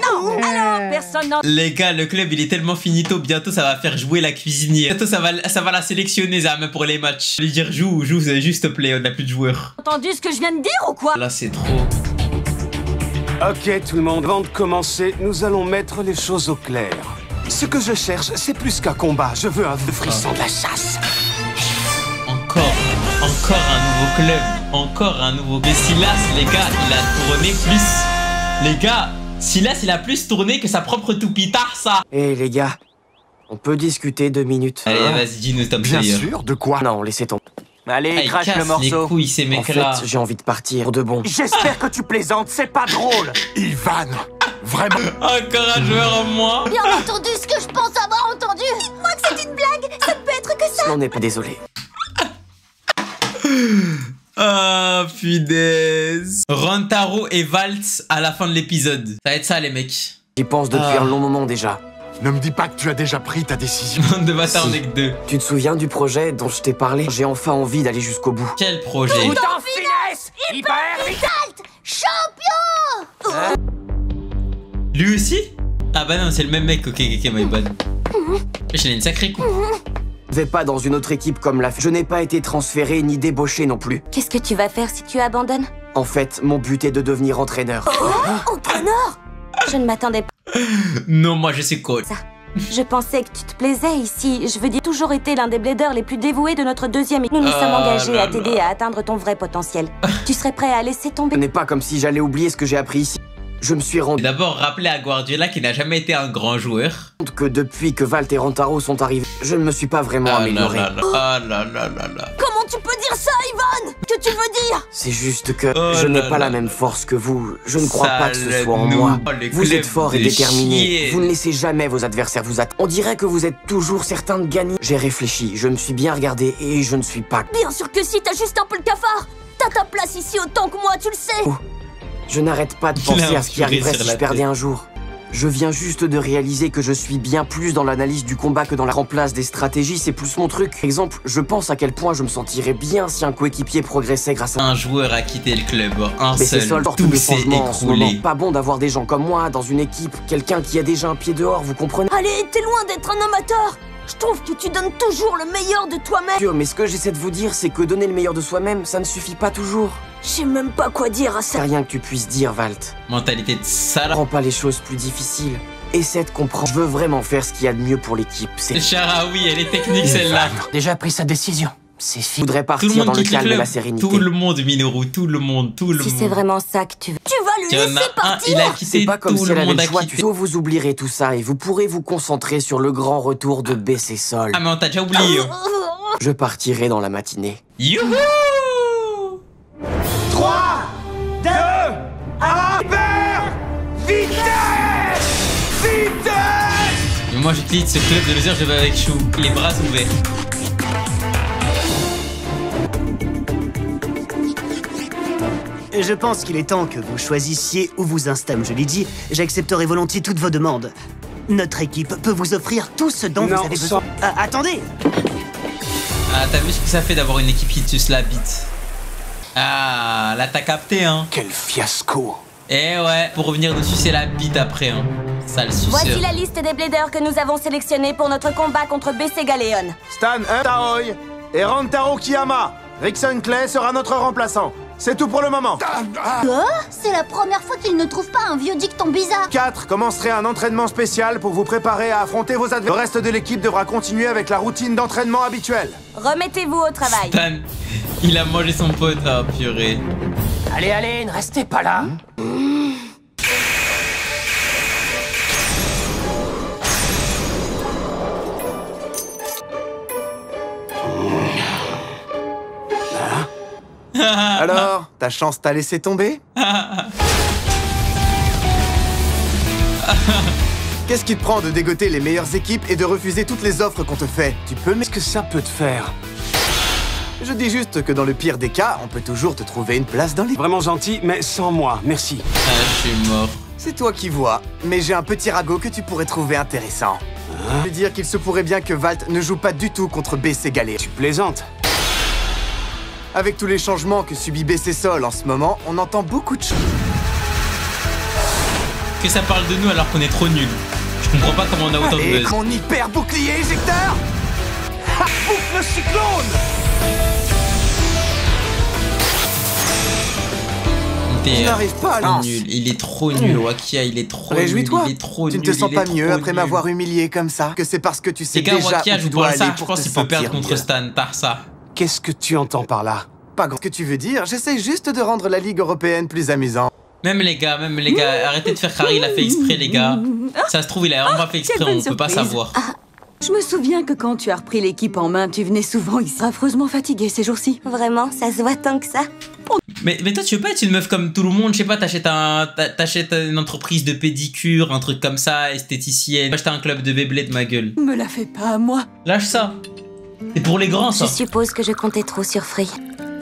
[SPEAKER 12] Non.
[SPEAKER 7] Alors, personne n'en...
[SPEAKER 1] Les gars, le club, il est tellement finito. Bientôt, ça va faire jouer la cuisinière. Bientôt, ça va la sélectionner, Zama, pour les matchs. Je vais lui dire, joue, juste play, on n'a plus de joueurs.
[SPEAKER 7] entendu ce que je viens de dire ou quoi?
[SPEAKER 1] Là, c'est trop.
[SPEAKER 4] Ok, tout le monde, avant de commencer, nous allons mettre les choses au clair. Ce que je cherche, c'est plus qu'un combat. Je veux un frisson de la chasse.
[SPEAKER 1] Encore un nouveau club. Encore un nouveau... Mais Silas, les gars, il a tourné plus... Les gars, Silas, il a plus tourné que sa propre toupie ça.
[SPEAKER 16] Eh les gars, On peut discuter 2 minutes.
[SPEAKER 1] Allez, vas-y, dis-nous Tom
[SPEAKER 6] Bien
[SPEAKER 1] Sawyer.
[SPEAKER 6] sûr, de quoi?
[SPEAKER 16] Non, laissez tomber.
[SPEAKER 3] Allez,
[SPEAKER 1] Ah, il
[SPEAKER 3] crache
[SPEAKER 1] casse
[SPEAKER 3] le morceau.
[SPEAKER 1] les couilles, ces
[SPEAKER 16] En
[SPEAKER 1] mecs-là.
[SPEAKER 16] fait, j'ai envie de partir de bon.
[SPEAKER 3] J'espère que tu plaisantes, c'est pas drôle.
[SPEAKER 6] Ivan, vraiment.
[SPEAKER 1] Encore un joueur en moins.
[SPEAKER 12] Bien entendu ce que je pense avoir entendu. Dites-moi que c'est une blague. Ça ne peut être que ça.
[SPEAKER 16] On n'est pas désolé.
[SPEAKER 1] Ah, punaise. Rantaro et Valtz à la fin de l'épisode. Ça va être ça, les mecs.
[SPEAKER 16] J'y pense depuis un long moment déjà.
[SPEAKER 6] Ne me dis pas que tu as déjà pris ta décision.
[SPEAKER 1] Bande de bâtards, on est que 2.
[SPEAKER 16] Tu te souviens du projet dont je t'ai parlé? J'ai enfin envie d'aller jusqu'au bout.
[SPEAKER 1] Quel projet?
[SPEAKER 3] Tout en finesse, hyper vite.
[SPEAKER 12] Champion.
[SPEAKER 1] Lui aussi? Ah bah non, c'est le même mec. Ok, my bad. J'ai une sacrée coupe.
[SPEAKER 16] Je vais pas dans une autre équipe comme la... Je n'ai pas été transféré ni débauché non plus.
[SPEAKER 7] Qu'est-ce que tu vas faire si tu abandonnes?
[SPEAKER 16] En fait, mon but est de devenir entraîneur.
[SPEAKER 7] Entraîneur? Je ne m'attendais pas.
[SPEAKER 1] Non, moi je sais quoi.
[SPEAKER 7] Je pensais que tu te plaisais ici. Je veux dire, toujours été l'un des bladers les plus dévoués de notre deuxième équipe. Nous nous sommes engagés à t'aider à atteindre ton vrai potentiel. Tu serais prêt à laisser tomber?
[SPEAKER 16] Ce n'est pas comme si j'allais oublier ce que j'ai appris ici. Je me suis rendu
[SPEAKER 1] D'abord, rappeler à Guardiola qu'il n'a jamais été un grand joueur.
[SPEAKER 16] compte que depuis que Valt et Rantaro sont arrivés, je ne me suis pas vraiment amélioré.
[SPEAKER 1] Ah là là là là.
[SPEAKER 12] Comment tu peux dire ça, Ivan? Que tu veux dire?
[SPEAKER 16] C'est juste que je n'ai pas la même force que vous. Je ne crois pas que ce soit en moi. Vous êtes fort et déterminé. Vous ne laissez jamais vos adversaires vous atteindre. On dirait que vous êtes toujours certain de gagner. J'ai réfléchi, je me suis bien regardé et je ne suis pas...
[SPEAKER 12] Bien sûr que si, t'as juste un peu le cafard. T'as ta place ici autant que moi, tu le sais.
[SPEAKER 16] Je n'arrête pas de penser à ce qui arriverait si je perdais un jour. Je viens juste de réaliser que je suis bien plus dans l'analyse du combat que dans la remplace des stratégies, c'est plus mon truc. Exemple, je pense à quel point je me sentirais bien si un coéquipier progressait grâce à...
[SPEAKER 1] Un joueur a quitté le club, un
[SPEAKER 16] Mais c'est
[SPEAKER 1] seul,
[SPEAKER 16] seul
[SPEAKER 1] tout
[SPEAKER 16] le
[SPEAKER 1] s'est
[SPEAKER 16] changement en ce moment.
[SPEAKER 1] écroulé.
[SPEAKER 16] Pas bon d'avoir des gens comme moi dans une équipe, quelqu'un qui a déjà un pied dehors, vous comprenez?
[SPEAKER 12] Allez, t'es loin d'être un amateur. Je trouve que tu donnes toujours le meilleur de toi-même.
[SPEAKER 16] Sûr, mais ce que j'essaie de vous dire, c'est que donner le meilleur de soi-même, ça ne suffit pas toujours.
[SPEAKER 12] Je sais même pas quoi dire à
[SPEAKER 16] C'est
[SPEAKER 12] ça.
[SPEAKER 16] rien que tu puisses dire, Valt.
[SPEAKER 1] Mentalité de sale.
[SPEAKER 16] Prends pas les choses plus difficiles. Essaie de comprendre. Je veux vraiment faire ce qu'il y a de mieux pour l'équipe. C'est...
[SPEAKER 1] Sharaoui, elle est technique celle-là.
[SPEAKER 3] Déjà pris sa décision. C'est fini.
[SPEAKER 16] Je voudrais
[SPEAKER 1] Tout le
[SPEAKER 16] partir
[SPEAKER 1] monde
[SPEAKER 16] dans le
[SPEAKER 1] quitte le
[SPEAKER 16] calme et
[SPEAKER 1] club.
[SPEAKER 16] la sérénité.
[SPEAKER 1] Tout le monde, Minoru, tout le monde.
[SPEAKER 7] Si c'est vraiment ça que tu veux.
[SPEAKER 12] Tu vas
[SPEAKER 1] Il y
[SPEAKER 12] le
[SPEAKER 1] en a
[SPEAKER 12] laisser
[SPEAKER 1] un,
[SPEAKER 12] partir.
[SPEAKER 1] il a quitté,
[SPEAKER 16] C'est pas comme
[SPEAKER 1] tout
[SPEAKER 16] si
[SPEAKER 1] le
[SPEAKER 16] elle avait
[SPEAKER 1] monde
[SPEAKER 16] le
[SPEAKER 1] a
[SPEAKER 16] choix.
[SPEAKER 1] quitté.
[SPEAKER 16] Vous oublierez tout ça et vous pourrez vous concentrer sur le grand retour de BC Sol.
[SPEAKER 1] Ah mais on t'a déjà oublié.
[SPEAKER 16] Je partirai dans la matinée.
[SPEAKER 1] Youhou!
[SPEAKER 3] 3, 2, 1, hyper vitesse. Vitesse.
[SPEAKER 1] Mais moi je quitte ce club de loser, je vais avec Chou. Les bras ouverts.
[SPEAKER 17] Je pense qu'il est temps que vous choisissiez où vous installez. Je l'ai dit, j'accepterai volontiers toutes vos demandes. Notre équipe peut vous offrir tout ce dont vous avez besoin. Attendez!
[SPEAKER 1] Ah, t'as vu ce que ça fait d'avoir une équipe qui te suce la bite? Ah, là t'as capté, hein.
[SPEAKER 6] Quel fiasco.
[SPEAKER 1] Eh ouais, pour revenir dessus, c'est la bite après, hein. Ça le suceur.
[SPEAKER 7] Voici la liste des bladers que nous avons sélectionnés pour notre combat contre BC Galéon.
[SPEAKER 4] Stan Taoy et Rantaro Kiyama. Rickson Clay sera notre remplaçant. C'est tout pour le moment.
[SPEAKER 12] Quoi? C'est la première fois qu'il ne trouve pas un vieux dicton bizarre.
[SPEAKER 4] 4 commencerait un entraînement spécial pour vous préparer à affronter vos adversaires. Le reste de l'équipe devra continuer avec la routine d'entraînement habituelle.
[SPEAKER 7] Remettez-vous au travail.
[SPEAKER 1] Stan, il a mangé son pote, ah purée.
[SPEAKER 3] Allez, allez, ne restez pas là.
[SPEAKER 4] Alors, ta chance t'a laissé tomber? Qu'est-ce qui te prend de dégoter les meilleures équipes et de refuser toutes les offres qu'on te fait? Tu peux, mais ce que ça peut te faire? Je dis juste que dans le pire des cas, on peut toujours te trouver une place dans les...
[SPEAKER 9] Vraiment gentil, mais sans moi, merci.
[SPEAKER 1] Ah, je suis mort.
[SPEAKER 4] C'est toi qui vois, mais j'ai un petit ragot que tu pourrais trouver intéressant. Je veux dire qu'il se pourrait bien que Valt ne joue pas du tout contre BC Galéon.
[SPEAKER 9] Tu plaisantes?
[SPEAKER 4] Avec tous les changements que subit BC Sol en ce moment, on entend beaucoup de choses.
[SPEAKER 1] Que ça parle de nous alors qu'on est trop nuls. Je comprends pas comment on a autant de
[SPEAKER 4] Et
[SPEAKER 1] buzz.
[SPEAKER 4] mon hyper bouclier éjecteur. Ha, bouffe le cyclone.
[SPEAKER 1] T'es
[SPEAKER 4] n'arrive pas à lancer.
[SPEAKER 1] nul. Il est trop nul, Wakia, il est trop
[SPEAKER 4] Réjouis-toi.
[SPEAKER 1] nul. Il est trop
[SPEAKER 4] Tu ne
[SPEAKER 1] nul.
[SPEAKER 4] te sens
[SPEAKER 1] il est
[SPEAKER 4] pas
[SPEAKER 1] trop
[SPEAKER 4] mieux après
[SPEAKER 1] nul.
[SPEAKER 4] m'avoir humilié comme ça? Que c'est parce que tu sais
[SPEAKER 1] Les gars,
[SPEAKER 4] déjà
[SPEAKER 1] Wakia,
[SPEAKER 4] où
[SPEAKER 1] je
[SPEAKER 4] tu
[SPEAKER 1] vous
[SPEAKER 4] dois
[SPEAKER 1] parle ça.
[SPEAKER 4] aller
[SPEAKER 1] Je
[SPEAKER 4] pour
[SPEAKER 1] pense
[SPEAKER 4] te
[SPEAKER 1] qu'il peut perdre
[SPEAKER 4] sentir
[SPEAKER 1] contre
[SPEAKER 4] mieux.
[SPEAKER 1] Stan par ça.
[SPEAKER 9] Qu'est-ce que tu entends par là?
[SPEAKER 4] Pas grand. Ce que tu veux dire, j'essaie juste de rendre la Ligue européenne plus amusante.
[SPEAKER 1] Même les gars, arrêtez de faire Harry, il a fait exprès, les gars. Ça se trouve, il a vraiment pas fait exprès, on peut pas savoir.
[SPEAKER 15] Je me souviens que quand tu as repris l'équipe en main, tu venais souvent ici affreusement fatigué ces jours-ci.
[SPEAKER 7] Vraiment, ça se voit tant que ça.
[SPEAKER 1] Mais toi, tu veux pas être une meuf comme tout le monde? Je sais pas, t'achètes une entreprise de pédicure, un truc comme ça, esthéticienne. Acheter un club de Beyblade, ma gueule.
[SPEAKER 15] Me la fais pas à moi.
[SPEAKER 1] Lâche ça. C'est pour les grands, ça.
[SPEAKER 7] Je suppose que je comptais trop sur Free.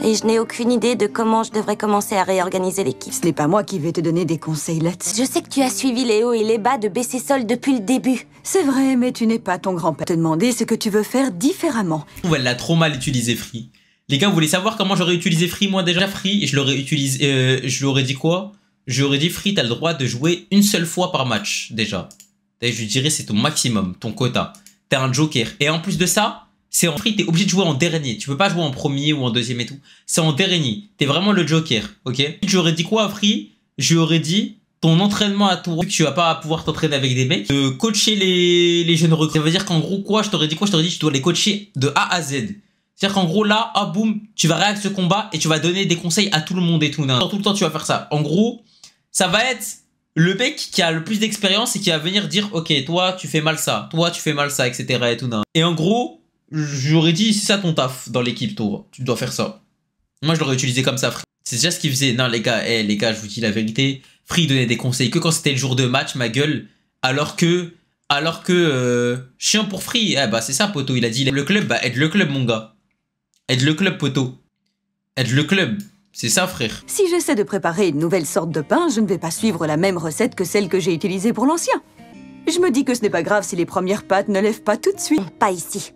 [SPEAKER 7] Et je n'ai aucune idée de comment je devrais commencer à réorganiser l'équipe.
[SPEAKER 15] Ce n'est pas moi qui vais te donner des conseils là-dessus.
[SPEAKER 7] Je sais que tu as suivi les hauts et les bas de BC Sol depuis le début.
[SPEAKER 15] C'est vrai, mais tu n'es pas ton grand-père. Te demander ce que tu veux faire différemment.
[SPEAKER 1] Je trouve elle l'a trop mal utilisé, Free. Les gars, vous voulez savoir comment j'aurais utilisé Free? Moi, déjà, Free, je l'aurais utilisé... je lui aurais dit quoi? Je lui aurais dit, Free, t'as le droit de jouer une seule fois par match, déjà. Et je lui dirais, c'est ton maximum, ton quota. T'es un joker. Et en plus de ça... c'est en Free, t'es obligé de jouer en dernier. Tu peux pas jouer en premier ou en deuxième et tout. C'est en dernier. T'es vraiment le joker, ok? J'aurais dit quoi à Free? Je lui aurais dit, ton entraînement à toi, vu que tu vas pas pouvoir t'entraîner avec des mecs, de coacher les jeunes recrues. Ça veut dire qu'en gros, quoi? Je t'aurais dit quoi? Je t'aurais dit, tu dois les coacher de A à Z. C'est-à-dire qu'en gros, là, ah boum, tu vas réagir à ce combat et tu vas donner des conseils à tout le monde et tout. Tout le temps, tu vas faire ça. En gros, ça va être le mec qui a le plus d'expérience et qui va venir dire, ok, toi, tu fais mal ça. Toi, tu fais mal ça, etc. et tout. Et en gros, j'aurais dit, c'est ça ton taf dans l'équipe, toi. Tu dois faire ça. Moi, je l'aurais utilisé comme ça, Free. C'est déjà ce qu'il faisait. Non, les gars, je vous dis la vérité. Free donnait des conseils que quand c'était le jour de match, ma gueule. Alors que, chiant pour Free. Eh bah, c'est ça, poteau. Il a dit, le club, bah, aide le club, mon gars. Aide le club, poteau. Aide le club. C'est ça, frère.
[SPEAKER 15] Si j'essaie de préparer une nouvelle sorte de pain, je ne vais pas suivre la même recette que celle que j'ai utilisée pour l'ancien. Je me dis que ce n'est pas grave si les premières pâtes ne lèvent pas tout de suite.
[SPEAKER 7] Pas ici.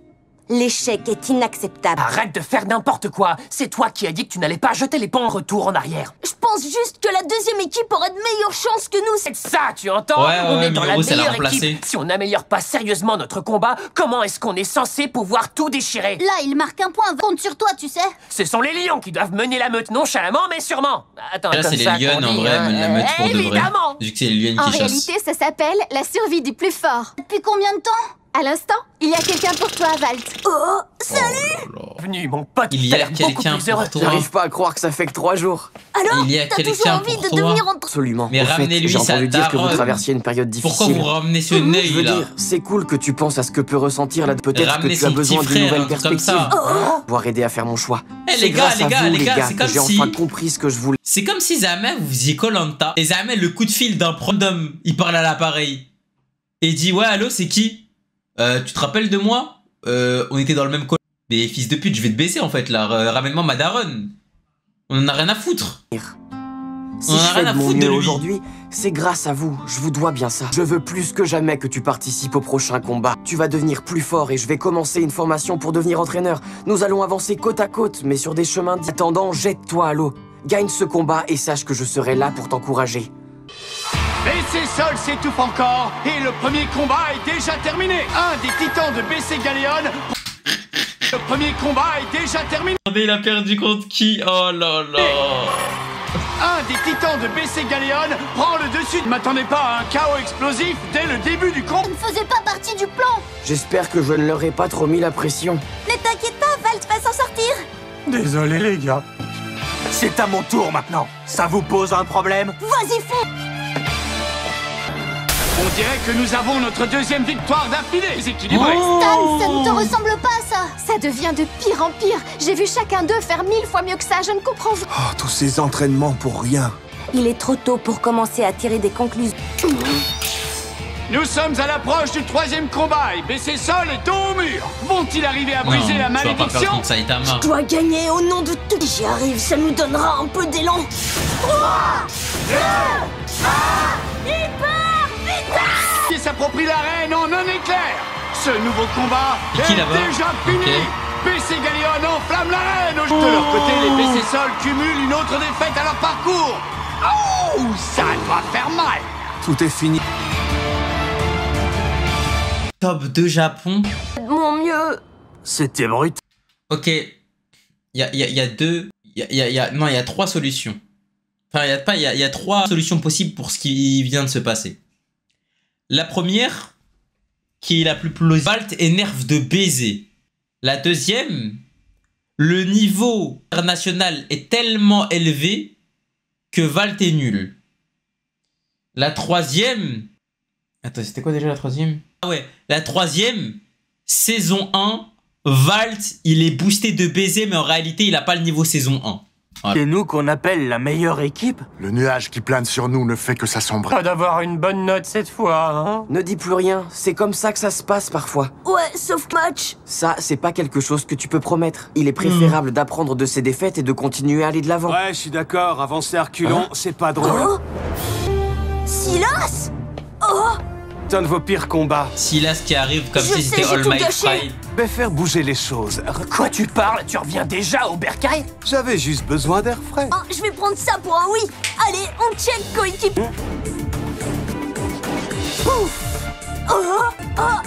[SPEAKER 7] L'échec est inacceptable.
[SPEAKER 3] Arrête de faire n'importe quoi. C'est toi qui as dit que tu n'allais pas jeter les ponts en retour en arrière.
[SPEAKER 12] Je pense juste que la deuxième équipe aurait de meilleures chances que nous.
[SPEAKER 3] C'est ça, tu entends?
[SPEAKER 1] Ouais,
[SPEAKER 3] on est dans la meilleure
[SPEAKER 1] remplacé.
[SPEAKER 3] équipe. Si on n'améliore pas sérieusement notre combat, comment est-ce qu'on est censé pouvoir tout déchirer?
[SPEAKER 12] Là, il marque un point. Compte sur toi, tu sais.
[SPEAKER 3] Ce sont les lions qui doivent mener la meute nonchalamment, mais sûrement. Attends,
[SPEAKER 1] là, c'est les lions, en vrai, la meute pour de vrai.
[SPEAKER 3] Évidemment.
[SPEAKER 1] Vu que c'est les lions
[SPEAKER 14] En
[SPEAKER 1] qui chassent.
[SPEAKER 14] réalité, ça s'appelle la survie du plus fort.
[SPEAKER 12] Depuis combien de temps?
[SPEAKER 14] À l'instant, il y a quelqu'un pour toi, Valt.
[SPEAKER 12] Oh, salut!
[SPEAKER 3] Venu, mon pote.
[SPEAKER 1] Il y a quelqu'un pour toi.
[SPEAKER 16] J'arrive pas à croire que ça fait que 3 jours.
[SPEAKER 12] Alors,
[SPEAKER 1] il y a
[SPEAKER 12] t'as toujours
[SPEAKER 1] quelqu'un
[SPEAKER 12] envie
[SPEAKER 1] pour
[SPEAKER 12] de
[SPEAKER 1] toi.
[SPEAKER 12] devenir entre...
[SPEAKER 16] Absolument.
[SPEAKER 1] Mais ramenez-lui
[SPEAKER 16] j'ai
[SPEAKER 1] sa
[SPEAKER 16] entendu dire que vous
[SPEAKER 1] daronne.
[SPEAKER 16] traversiez une période difficile.
[SPEAKER 1] Pourquoi vous ramenez ce nail,
[SPEAKER 16] Je veux
[SPEAKER 1] là?
[SPEAKER 16] dire, c'est cool que tu penses à ce que peut ressentir là. Peut-être que
[SPEAKER 1] Ramenez
[SPEAKER 16] tu as
[SPEAKER 1] son
[SPEAKER 16] besoin
[SPEAKER 1] petit
[SPEAKER 16] d'une
[SPEAKER 1] frère,
[SPEAKER 16] nouvelle
[SPEAKER 1] un truc comme
[SPEAKER 16] perspective.
[SPEAKER 1] ça.
[SPEAKER 16] Pouvoir aider à faire mon choix.
[SPEAKER 1] Eh,
[SPEAKER 16] C'est
[SPEAKER 1] les gars,
[SPEAKER 16] grâce à vous,
[SPEAKER 1] les gars, c'est
[SPEAKER 16] que
[SPEAKER 1] comme
[SPEAKER 16] j'ai
[SPEAKER 1] si...
[SPEAKER 16] enfin compris ce que je voulais.
[SPEAKER 1] C'est comme si jamais vous faisiez Koh-Lanta et jamais le coup de fil d'un random, il parle à l'appareil et il dit, ouais, allô, c'est qui? Tu te rappelles de moi? On était dans le même col. Mais fils de pute, je vais te baisser en fait là. Ramène-moi ma daronne. On en a rien à foutre.
[SPEAKER 16] Si je fais de mon mieux aujourd'hui, c'est grâce à vous. Je vous dois bien ça. Je veux plus que jamais que tu participes au prochain combat. Tu vas devenir plus fort et je vais commencer une formation pour devenir entraîneur. Nous allons avancer côte à côte, mais sur des chemins différents. Attendant, jette-toi à l'eau. Gagne ce combat et sache que je serai là pour t'encourager.
[SPEAKER 10] BC Sol s'étouffe encore et le premier combat est déjà terminé. Un des titans de BC Galéon. Le premier combat est déjà terminé.
[SPEAKER 1] Regardez, il a perdu contre qui? Oh là là.
[SPEAKER 10] Un des titans de BC Galéon prend le dessus. Ne m'attendez pas à un chaos explosif dès le début du combat.
[SPEAKER 12] Ça ne faisait pas partie du plan.
[SPEAKER 16] J'espère que je ne leur ai pas trop mis la pression.
[SPEAKER 12] Ne t'inquiète pas, Valt va s'en sortir.
[SPEAKER 4] Désolé les gars. C'est à mon tour maintenant. Ça vous pose un problème?
[SPEAKER 12] Vas-y, fais.
[SPEAKER 10] On dirait que nous avons notre deuxième victoire d'affilée. Déséquilibré.
[SPEAKER 14] Stan,
[SPEAKER 12] Ça ne te ressemble pas, ça.
[SPEAKER 14] Ça devient de pire en pire. J'ai vu chacun d'eux faire 1000 fois mieux que ça. Je ne comprends pas.
[SPEAKER 4] Oh, tous ces entraînements pour rien.
[SPEAKER 7] Il est trop tôt pour commencer à tirer des conclusions.
[SPEAKER 10] Nous sommes à l'approche du troisième combat et BC Sol est dos au mur. Vont-ils arriver à briser la malédiction?
[SPEAKER 12] Je dois gagner au nom de tout. J'y arrive, ça nous donnera un peu d'élan. 3, 2, 1, il part, vite!
[SPEAKER 10] Qui s'approprie l'arène en un éclair. Ce nouveau combat est déjà fini. BC Galéon enflamme l'arène. De leur côté, les BC Sol cumulent une autre défaite à leur parcours. Oh, ça doit faire mal.
[SPEAKER 4] Tout est fini.
[SPEAKER 1] Top 2 Japon.
[SPEAKER 12] Mon mieux.
[SPEAKER 4] C'était brut.
[SPEAKER 1] Ok. Il y a deux... Non, il y a 3 solutions. Enfin, il y a 3 solutions possibles pour ce qui vient de se passer. La première, qui est la plus plausible, Valt et Nerf de baiser. La deuxième, le niveau international est tellement élevé que Valt est nul. La troisième... Attends, c'était quoi déjà la troisième? Ah ouais, la troisième, saison 1, Valt, il est boosté de baiser, mais en réalité, il a pas le niveau saison 1.
[SPEAKER 3] Ouais. C'est nous qu'on appelle la meilleure équipe.
[SPEAKER 6] Le nuage qui plane sur nous ne fait que s'assombrir.
[SPEAKER 3] Pas d'avoir une bonne note cette fois, hein.
[SPEAKER 16] Ne dis plus rien, c'est comme ça que ça se passe parfois.
[SPEAKER 12] Ouais, sauf match.
[SPEAKER 16] Ça, c'est pas quelque chose que tu peux promettre. Il est préférable d'apprendre de ses défaites et de continuer à aller de l'avant.
[SPEAKER 4] Ouais, je suis d'accord, avancer à reculons, c'est pas drôle.
[SPEAKER 12] Oh Silas. Oh
[SPEAKER 4] C'est un de vos pires combats.
[SPEAKER 1] Silas qui arrive comme si c'était All Might Pride.
[SPEAKER 4] Mais faire bouger les choses.
[SPEAKER 3] Quoi tu parles? Tu reviens déjà au bercail?
[SPEAKER 4] J'avais juste besoin d'air frais.
[SPEAKER 12] Oh, je vais prendre ça pour un oui. Allez, on check, coéquipe. Pouf. Oh, oh.